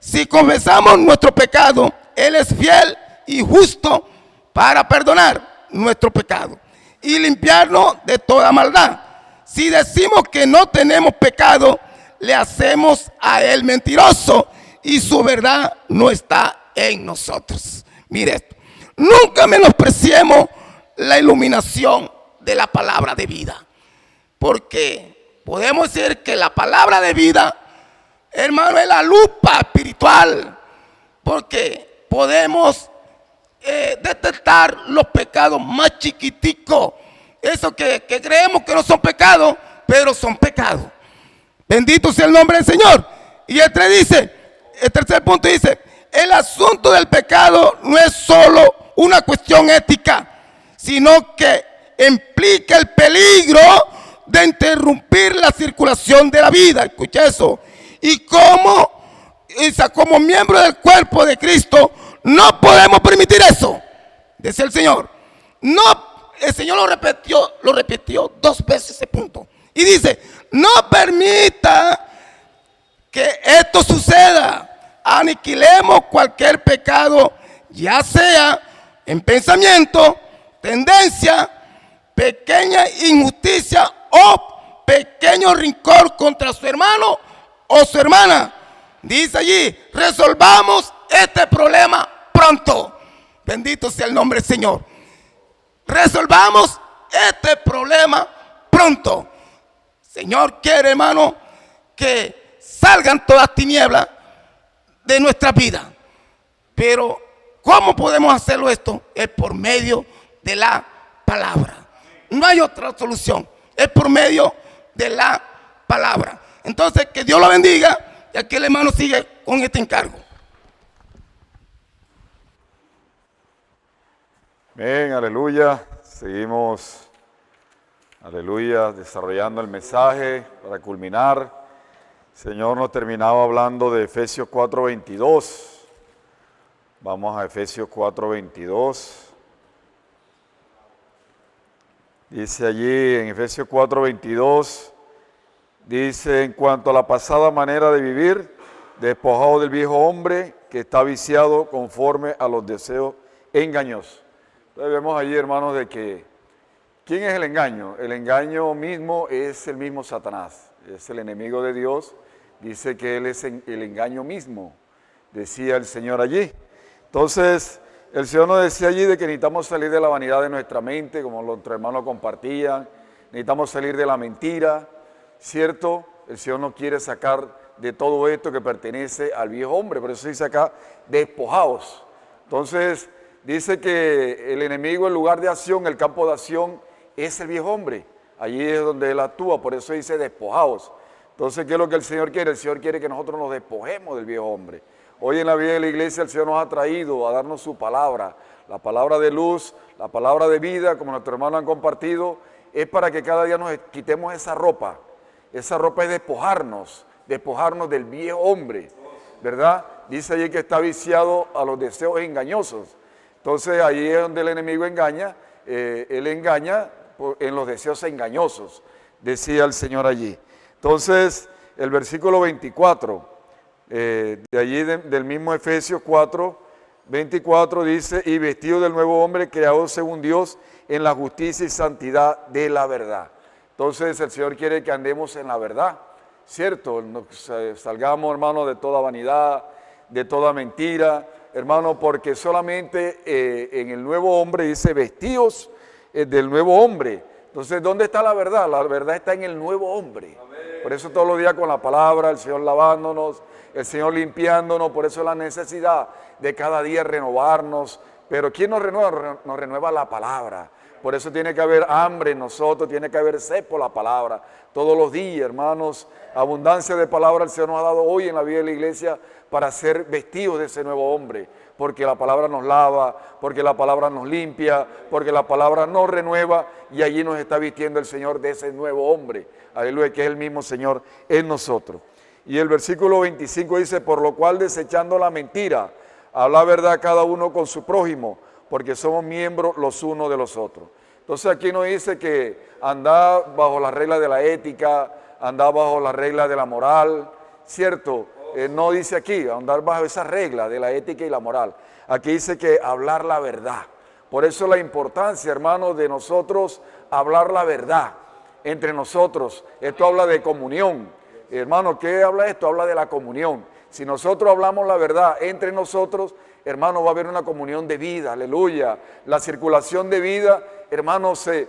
Si confesamos nuestro pecado, Él es fiel y justo para perdonar nuestro pecado y limpiarnos de toda maldad. Si decimos que no tenemos pecado, le hacemos a él mentiroso y su verdad no está en nosotros. Mire esto, nunca menospreciemos la iluminación de la palabra de vida, porque podemos decir que la palabra de vida, hermano, es la lupa espiritual, porque podemos detectar los pecados más chiquiticos, esos que creemos que no son pecados, pero son pecados. Bendito sea el nombre del Señor. Y el tercer punto dice, el asunto del pecado no es solo una cuestión ética, sino que implica el peligro de interrumpir la circulación de la vida. Escucha eso. Y como miembro del cuerpo de Cristo, no podemos permitir eso. Dice el Señor. No, el Señor lo repitió 2 veces ese punto. Y dice, no permita que esto suceda. Aniquilemos cualquier pecado, ya sea en pensamiento, tendencia, pequeña injusticia o pequeño rencor contra su hermano o su hermana. Dice allí, resolvamos este problema pronto. Bendito sea el nombre del Señor. Resolvamos este problema pronto. Señor quiere, hermano, que salgan todas tinieblas de nuestra vida. Pero ¿cómo podemos hacerlo esto? Es por medio de la palabra. No hay otra solución. Es por medio de la palabra. Entonces, que Dios lo bendiga y aquí el hermano sigue con este encargo. Amén, aleluya. Seguimos, aleluya, desarrollando el mensaje para culminar. El Señor nos terminaba hablando de Efesios 4:22. Vamos a Efesios 4:22. Dice allí en Efesios 4:22, dice, en cuanto a la pasada manera de vivir, despojado del viejo hombre que está viciado conforme a los deseos engañosos. Entonces vemos allí, hermanos, de que, ¿quién es el engaño? El engaño mismo es el mismo Satanás, es el enemigo de Dios. Dice que él es el engaño mismo, decía el Señor allí. Entonces, el Señor nos decía allí de que necesitamos salir de la vanidad de nuestra mente, como los hermanos compartían. Necesitamos salir de la mentira, ¿cierto? El Señor nos quiere sacar de todo esto que pertenece al viejo hombre. Por eso dice acá, despojaos. Entonces, dice que el enemigo, en lugar de acción, el campo de acción, es el viejo hombre. Allí es donde él actúa, por eso dice despojaos. Entonces, ¿qué es lo que el Señor quiere? El Señor quiere que nosotros nos despojemos del viejo hombre. Hoy en la vida de la iglesia el Señor nos ha traído a darnos su palabra, la palabra de luz, la palabra de vida, como nuestros hermanos han compartido, es para que cada día nos quitemos esa ropa. Esa ropa es despojarnos del viejo hombre, ¿verdad? Dice allí que está viciado a los deseos engañosos. Entonces ahí es donde el enemigo engaña, él engaña en los deseos engañosos, decía el Señor allí. Entonces el versículo 24, de allí del mismo Efesios 4:24 dice, y vestido del nuevo hombre creado según Dios en la justicia y santidad de la verdad. Entonces el Señor quiere que andemos en la verdad, ¿cierto? Salgamos, hermanos, de toda vanidad, de toda mentira, hermano, porque solamente en el nuevo hombre dice vestidos del nuevo hombre. Entonces, ¿dónde está la verdad? La verdad está en el nuevo hombre. Por eso todos los días con la palabra, el Señor lavándonos, el Señor limpiándonos, por eso la necesidad de cada día renovarnos. Pero ¿quién nos renueva? Nos renueva la palabra. Por eso tiene que haber hambre en nosotros, tiene que haber sed por la palabra. Todos los días, hermanos, abundancia de palabra el Señor nos ha dado hoy en la vida de la iglesia para ser vestidos de ese nuevo hombre. Porque la palabra nos lava, porque la palabra nos limpia, porque la palabra nos renueva y allí nos está vistiendo el Señor de ese nuevo hombre. Aleluya, que es el mismo Señor en nosotros. Y el versículo 25 dice, por lo cual desechando la mentira, habla verdad cada uno con su prójimo, porque somos miembros los unos de los otros. Entonces aquí nos dice que andar bajo las reglas de la ética, andar bajo las reglas de la moral, ¿cierto? No dice aquí, andar bajo esas reglas de la ética y la moral. Aquí dice que hablar la verdad. Por eso la importancia, hermano, de nosotros hablar la verdad entre nosotros. Esto habla de comunión. Hermano, ¿qué habla esto? Habla de la comunión. Si nosotros hablamos la verdad entre nosotros, hermano, va a haber una comunión de vida, aleluya. La circulación de vida, hermano, se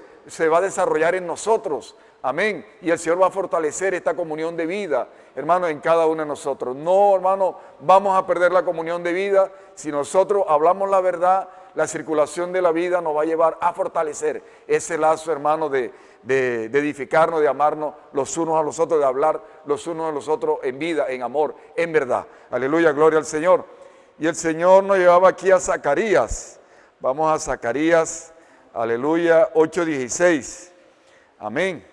va a desarrollar en nosotros, amén. Y el Señor va a fortalecer esta comunión de vida, hermano, en cada uno de nosotros. No, hermano, vamos a perder la comunión de vida. Si nosotros hablamos la verdad, la circulación de la vida nos va a llevar a fortalecer ese lazo, hermano, de edificarnos, de amarnos los unos a los otros, de hablar los unos a los otros en vida, en amor, en verdad. Aleluya, gloria al Señor. Y el Señor nos llevaba aquí a Zacarías. Vamos a Zacarías, aleluya, 8:16. Amén.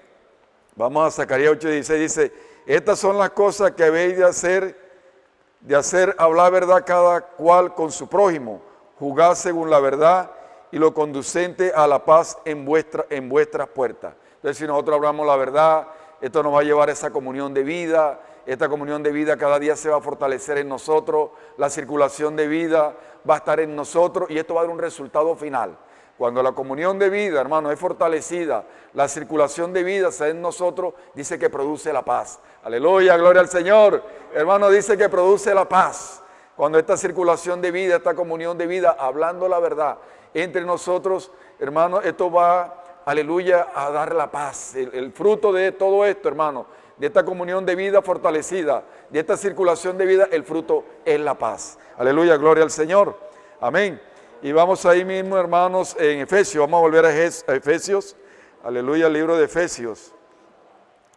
Vamos a Zacarías 8:16. Dice, estas son las cosas que habéis de hacer hablar verdad cada cual con su prójimo. Juzgad según la verdad y lo conducente a la paz en vuestras puertas. Entonces, si nosotros hablamos la verdad, esto nos va a llevar a esa comunión de vida. Esta comunión de vida cada día se va a fortalecer en nosotros. La circulación de vida va a estar en nosotros y esto va a dar un resultado final. Cuando la comunión de vida, hermano, es fortalecida, la circulación de vida se da en nosotros, dice que produce la paz. Aleluya, gloria al Señor. Hermano, dice que produce la paz. Cuando esta circulación de vida, esta comunión de vida, hablando la verdad entre nosotros, hermano, esto va, aleluya, a dar la paz. El fruto de todo esto, hermano, de esta comunión de vida fortalecida, de esta circulación de vida, el fruto es la paz. Aleluya, gloria al Señor. Amén. Y vamos ahí mismo, hermanos, en Efesios. Vamos a volver a Efesios. Aleluya, el libro de Efesios.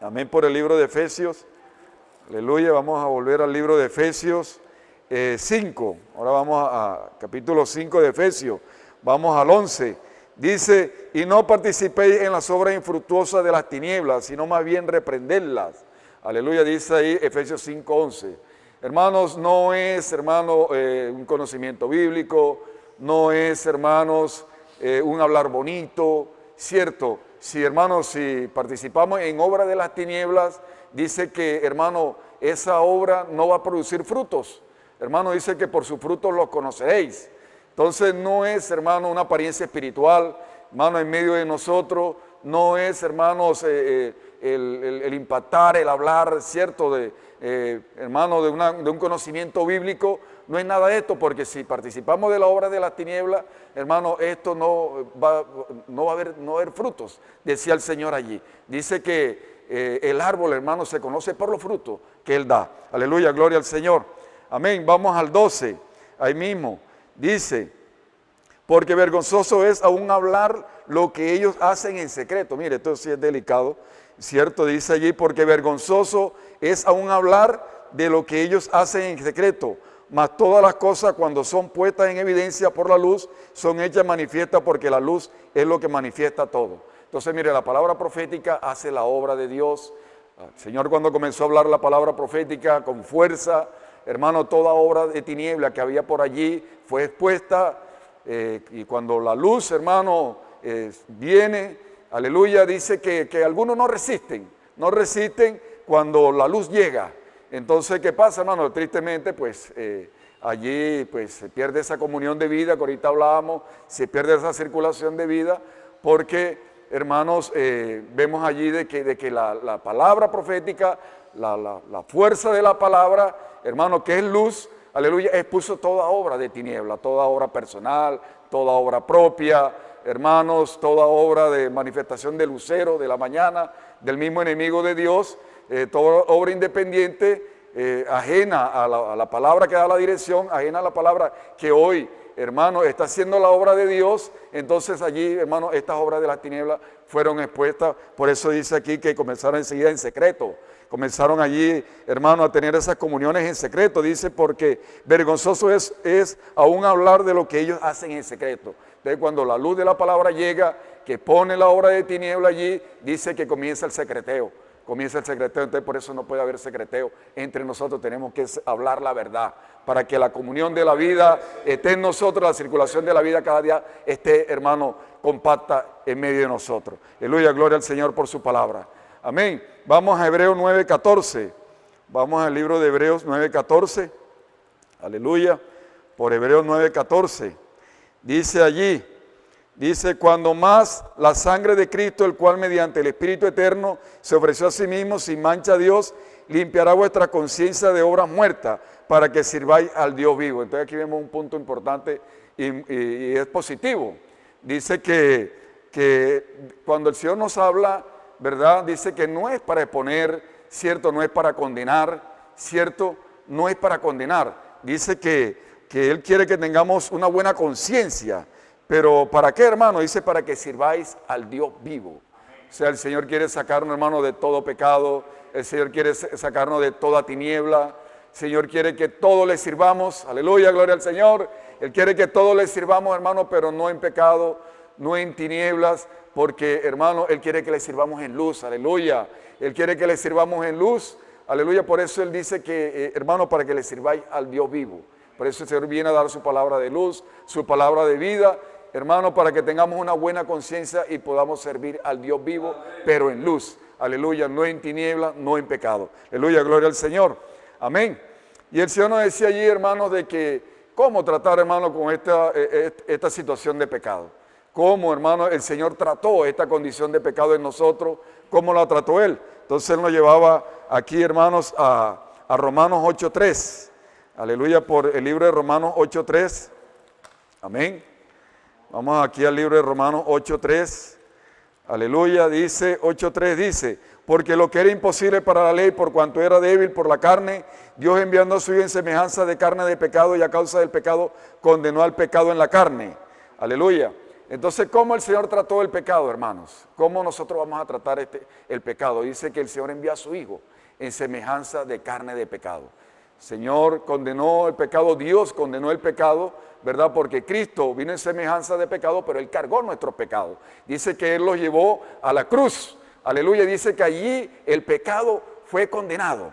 Amén por el libro de Efesios. Aleluya, vamos a volver al libro de Efesios 5. Ahora vamos a capítulo 5 de Efesios. Vamos al 11. Dice, y no participéis en las obras infructuosas de las tinieblas, sino más bien reprenderlas. Aleluya, dice ahí Efesios 5:11. Hermanos, no es, hermano, un conocimiento bíblico, no es, hermanos, un hablar bonito, cierto. Si, hermanos, si participamos en obra de las tinieblas, dice que, hermano, esa obra no va a producir frutos. Hermano, dice que por sus frutos los conoceréis. Entonces no es, hermano, una apariencia espiritual, hermano, en medio de nosotros, no es, hermanos, el impactar, el hablar, cierto, hermano, de un conocimiento bíblico, no es nada de esto, porque si participamos de la obra de las tinieblas, hermano, esto no va a haber frutos, decía el Señor allí. Dice que el árbol, hermano, se conoce por los frutos que Él da. Aleluya, gloria al Señor. Amén. Vamos al 12, ahí mismo. Dice, porque vergonzoso es aún hablar lo que ellos hacen en secreto. Mire, esto sí es delicado, ¿cierto? Dice allí, porque vergonzoso es aún hablar de lo que ellos hacen en secreto. Mas todas las cosas, cuando son puestas en evidencia por la luz, son hechas manifiestas, porque la luz es lo que manifiesta todo. Entonces, mire, la palabra profética hace la obra de Dios. El Señor, cuando comenzó a hablar la palabra profética con fuerza, hermano, toda obra de tiniebla que había por allí fue expuesta, y cuando la luz, hermano, viene, aleluya, dice que algunos no resisten cuando la luz llega. Entonces, ¿qué pasa, hermano? Tristemente, pues, allí pues se pierde esa comunión de vida que ahorita hablábamos, se pierde esa circulación de vida, porque, hermanos, vemos allí de que la palabra profética, la fuerza de la palabra, hermano, que es luz, aleluya, expuso toda obra de tiniebla, toda obra personal, toda obra propia, hermanos, toda obra de manifestación de lucero de la mañana, del mismo enemigo de Dios, toda obra independiente, ajena a la palabra que da la dirección, ajena a la palabra que hoy, hermano, está haciendo la obra de Dios. Entonces allí, hermano, estas obras de las tinieblas fueron expuestas. Por eso dice aquí que comenzaron enseguida en secreto. Comenzaron allí, hermano, a tener esas comuniones en secreto. Dice, porque vergonzoso es aún hablar de lo que ellos hacen en secreto. Entonces, cuando la luz de la palabra llega, que pone la obra de tiniebla allí, dice que comienza el secreteo. Entonces por eso no puede haber secreteo entre nosotros. Tenemos que hablar la verdad, para que la comunión de la vida esté en nosotros, la circulación de la vida cada día esté, hermano, compacta en medio de nosotros. Aleluya, gloria al Señor por su palabra. Amén. Vamos a Hebreos 9:14. Vamos al libro de Hebreos 9:14. Aleluya. Por Hebreos 9:14. Dice allí, Dice, cuando más la sangre de Cristo, el cual mediante el Espíritu Eterno se ofreció a sí mismo sin mancha a Dios, limpiará vuestra conciencia de obras muertas para que sirváis al Dios vivo. Entonces aquí vemos un punto importante y es positivo. Dice que cuando el Señor nos habla, ¿verdad? Dice que no es para exponer, ¿cierto? No es para condenar, ¿cierto? No es para condenar. Dice que Él quiere que tengamos una buena conciencia. Pero ¿para qué, hermano? Dice para que sirváis al Dios vivo. O sea, el Señor quiere sacarnos, hermano, de todo pecado. El Señor quiere sacarnos de toda tiniebla. El Señor quiere que todos le sirvamos. Aleluya, gloria al Señor. Él quiere que todos le sirvamos, hermano, pero no en pecado, no en tinieblas. Porque, hermano, Él quiere que le sirvamos en luz. Aleluya. Él quiere que le sirvamos en luz. Aleluya. Por eso Él dice que, hermano, para que le sirváis al Dios vivo. Por eso el Señor viene a dar su palabra de luz, su palabra de vida. Hermano, para que tengamos una buena conciencia y podamos servir al Dios vivo, pero en luz. Aleluya, no en tiniebla, no en pecado. Aleluya, gloria al Señor. Amén. Y el Señor nos decía allí, hermanos, de que cómo tratar, hermano, con esta situación de pecado. Cómo, hermano, el Señor trató esta condición de pecado en nosotros, cómo la trató Él. Entonces Él nos llevaba aquí, hermanos, a Romanos 8:3. Aleluya, por el libro de Romanos 8:3. Amén. Vamos aquí al libro de Romanos 8:3. Aleluya, dice, 8:3 dice, porque lo que era imposible para la ley, por cuanto era débil por la carne, Dios enviando a su Hijo en semejanza de carne de pecado, y a causa del pecado condenó al pecado en la carne. Aleluya. Entonces, ¿cómo el Señor trató el pecado, hermanos? ¿Cómo nosotros vamos a tratar el pecado? Dice que el Señor envió a su Hijo en semejanza de carne de pecado. Señor condenó el pecado, Dios condenó el pecado, ¿verdad? Porque Cristo vino en semejanza de pecado, pero Él cargó nuestros pecados. Dice que Él los llevó a la cruz. Aleluya, dice que allí el pecado fue condenado.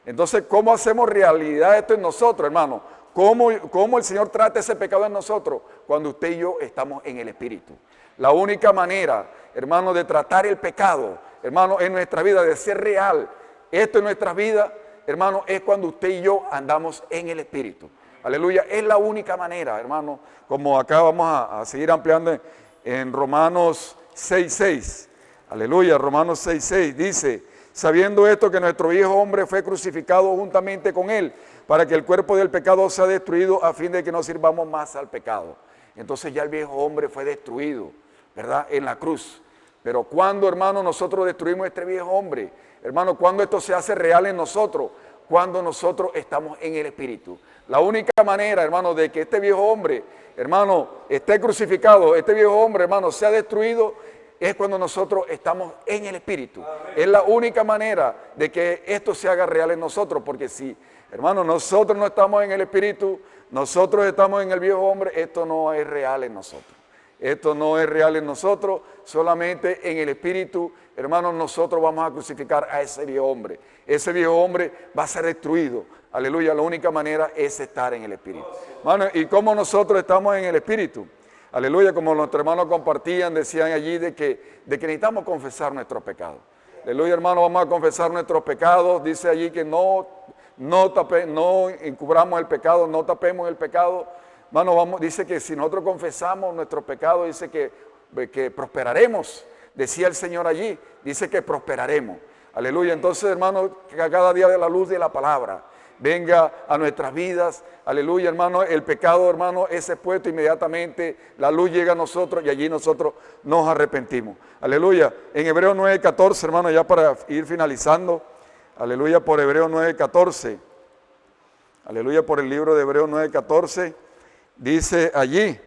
Entonces, ¿cómo hacemos realidad esto en nosotros, hermano? ¿Cómo el Señor trata ese pecado en nosotros? Cuando usted y yo estamos en el Espíritu. La única manera, hermano, de tratar el pecado, hermano, en nuestra vida, de ser real, esto en nuestra vida, hermano, es cuando usted y yo andamos en el Espíritu. Aleluya, es la única manera, hermano, como acá vamos a seguir ampliando en Romanos 6:6. Aleluya, Romanos 6:6 dice, sabiendo esto que nuestro viejo hombre fue crucificado juntamente con él, para que el cuerpo del pecado sea destruido a fin de que no sirvamos más al pecado. Entonces ya el viejo hombre fue destruido, ¿verdad? En la cruz. Pero cuando, hermano, nosotros destruimos este viejo hombre, hermano, cuando esto se hace real en nosotros, cuando nosotros estamos en el Espíritu. La única manera, hermano, de que este viejo hombre, hermano, esté crucificado, este viejo hombre, hermano, sea destruido, es cuando nosotros estamos en el Espíritu. Amén. Es la única manera de que esto se haga real en nosotros, porque si, hermano, nosotros no estamos en el Espíritu, nosotros estamos en el viejo hombre, esto no es real en nosotros. Esto no es real en nosotros, solamente en el Espíritu, hermanos, nosotros vamos a crucificar a ese viejo hombre. Ese viejo hombre va a ser destruido. Aleluya, la única manera es estar en el Espíritu. Hermano, ¿y cómo nosotros estamos en el Espíritu? Aleluya, como nuestros hermanos compartían, decían allí de que necesitamos confesar nuestros pecados. Aleluya, hermano, vamos a confesar nuestros pecados. Dice allí que no encubramos el pecado, no tapemos el pecado. Hermano, dice que si nosotros confesamos nuestros pecados, dice que prosperaremos. Decía el Señor allí, dice que prosperaremos. Aleluya, entonces, hermano, que cada día de la luz de la palabra venga a nuestras vidas. Aleluya, hermano, el pecado, hermano, es expuesto inmediatamente, la luz llega a nosotros y allí nosotros nos arrepentimos. Aleluya, en Hebreos 9:14, hermano, ya para ir finalizando. Aleluya, por Hebreos 9:14. Aleluya, por el libro de Hebreos 9:14. Dice allí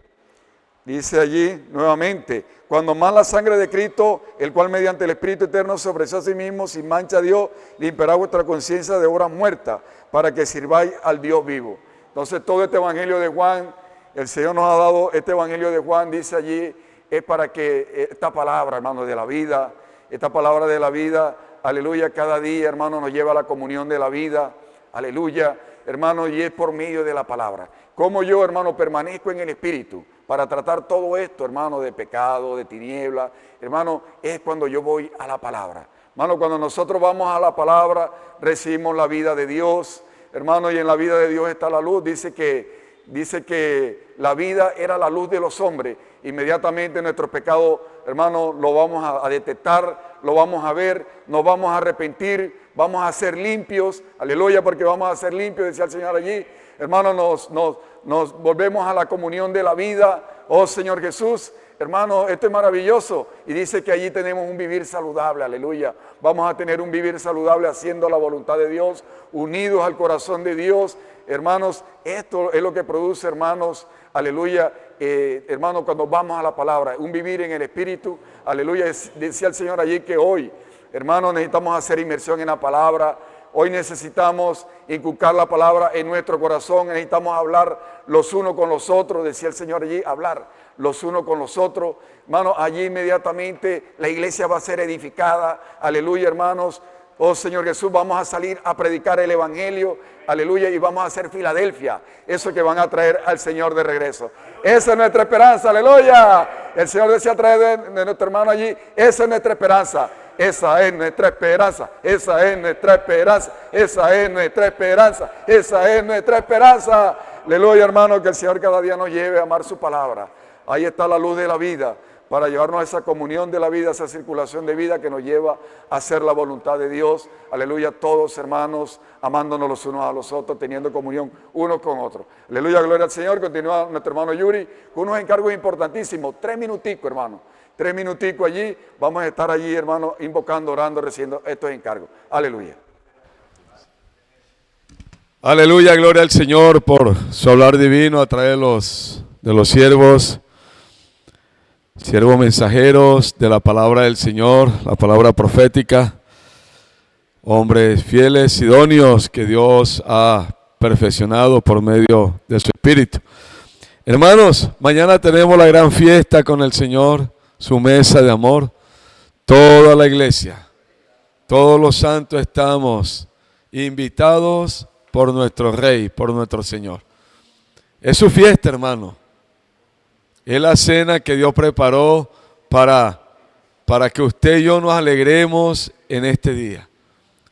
nuevamente, cuando más la sangre de Cristo, el cual mediante el Espíritu Eterno se ofreció a sí mismo sin mancha a Dios, limpiará vuestra conciencia de obras muertas, para que sirváis al Dios vivo. Entonces todo este evangelio de Juan, el Señor nos ha dado este evangelio de Juan, dice allí, es para que esta palabra, hermano, de la vida, esta palabra de la vida, aleluya, cada día, hermano, nos lleva a la comunión de la vida, aleluya, hermano, y es por medio de la palabra. Como yo, hermano, permanezco en el Espíritu para tratar todo esto, hermano, de pecado, de tiniebla, hermano, es cuando yo voy a la palabra. Hermano, cuando nosotros vamos a la palabra, recibimos la vida de Dios, hermano, y en la vida de Dios está la luz. Dice que la vida era la luz de los hombres, inmediatamente nuestro pecado, hermano, lo vamos a detectar, lo vamos a ver, nos vamos a arrepentir, vamos a ser limpios, aleluya, porque vamos a ser limpios, decía el Señor allí. Hermano, nos volvemos a la comunión de la vida, oh Señor Jesús. Hermano, esto es maravilloso y dice que allí tenemos un vivir saludable, aleluya. Vamos a tener un vivir saludable haciendo la voluntad de Dios, unidos al corazón de Dios. Hermanos, esto es lo que produce, hermanos, aleluya, hermanos, cuando vamos a la palabra, un vivir en el Espíritu, aleluya. Decía el Señor allí que hoy, hermanos, necesitamos hacer inmersión en la palabra. Hoy necesitamos inculcar la palabra en nuestro corazón, necesitamos hablar los unos con los otros, decía el Señor allí, hablar los unos con los otros. Hermanos, allí inmediatamente la iglesia va a ser edificada, aleluya, hermanos. Oh Señor Jesús, vamos a salir a predicar el Evangelio, aleluya, y vamos a hacer Filadelfia, eso que van a traer al Señor de regreso. Esa es nuestra esperanza, aleluya. El Señor decía a través de nuestro hermano allí, esa es nuestra esperanza. Esa es nuestra esperanza, esa es nuestra esperanza, esa es nuestra esperanza, esa es nuestra esperanza. Aleluya, hermano, que el Señor cada día nos lleve a amar su palabra. Ahí está la luz de la vida, para llevarnos a esa comunión de la vida, a esa circulación de vida que nos lleva a hacer la voluntad de Dios. Aleluya, todos hermanos, amándonos los unos a los otros, teniendo comunión unos con otros. Aleluya, gloria al Señor. Continúa nuestro hermano Yuri con unos encargos importantísimos. 3 minuticos, hermano. 3 minuticos allí, vamos a estar allí, hermano, invocando, orando, recibiendo estos encargos. Aleluya. Aleluya, gloria al Señor por su hablar divino a través de los siervos mensajeros de la palabra del Señor, la palabra profética, hombres fieles, idóneos que Dios ha perfeccionado por medio de su Espíritu. Hermanos, mañana tenemos la gran fiesta con el Señor, su mesa de amor, toda la iglesia, todos los santos estamos invitados por nuestro Rey, por nuestro Señor. Es su fiesta, hermano. Es la cena que Dios preparó para que usted y yo nos alegremos en este día,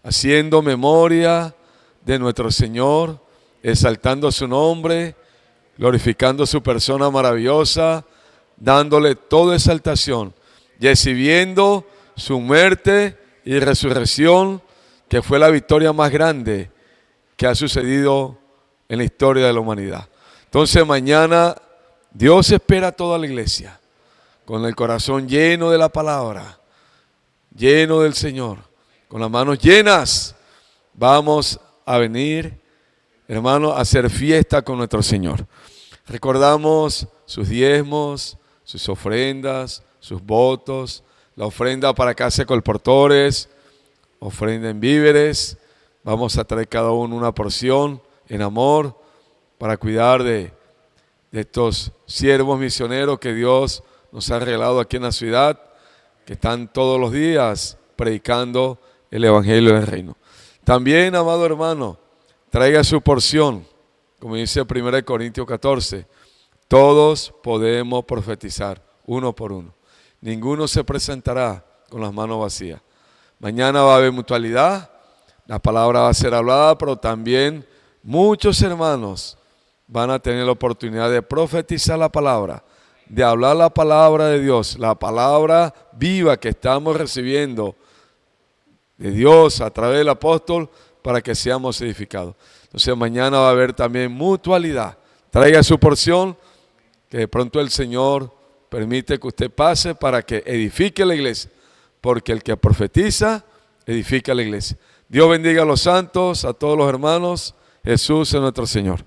haciendo memoria de nuestro Señor, exaltando su nombre, glorificando su persona maravillosa, dándole toda exaltación, y exhibiendo su muerte y resurrección, que fue la victoria más grande que ha sucedido en la historia de la humanidad. Entonces mañana Dios espera a toda la iglesia, con el corazón lleno de la palabra, lleno del Señor, con las manos llenas. Vamos a venir, hermanos, a hacer fiesta con nuestro Señor. Recordamos sus diezmos, sus ofrendas, sus votos, la ofrenda para casa de colportores, ofrenda en víveres. Vamos a traer cada uno una porción en amor para cuidar de estos siervos misioneros que Dios nos ha regalado aquí en la ciudad, que están todos los días predicando el Evangelio del Reino. También, amado hermano, traiga su porción, como dice 1 Corintios 14, todos podemos profetizar, uno por uno. Ninguno se presentará con las manos vacías. Mañana va a haber mutualidad, la palabra va a ser hablada, pero también muchos hermanos van a tener la oportunidad de profetizar la palabra, de hablar la palabra de Dios, la palabra viva que estamos recibiendo de Dios a través del apóstol para que seamos edificados. Entonces mañana va a haber también mutualidad. Traiga su porción, que de pronto el Señor permite que usted pase para que edifique la iglesia, porque el que profetiza edifica la iglesia. Dios bendiga a los santos, a todos los hermanos. Jesús es nuestro Señor.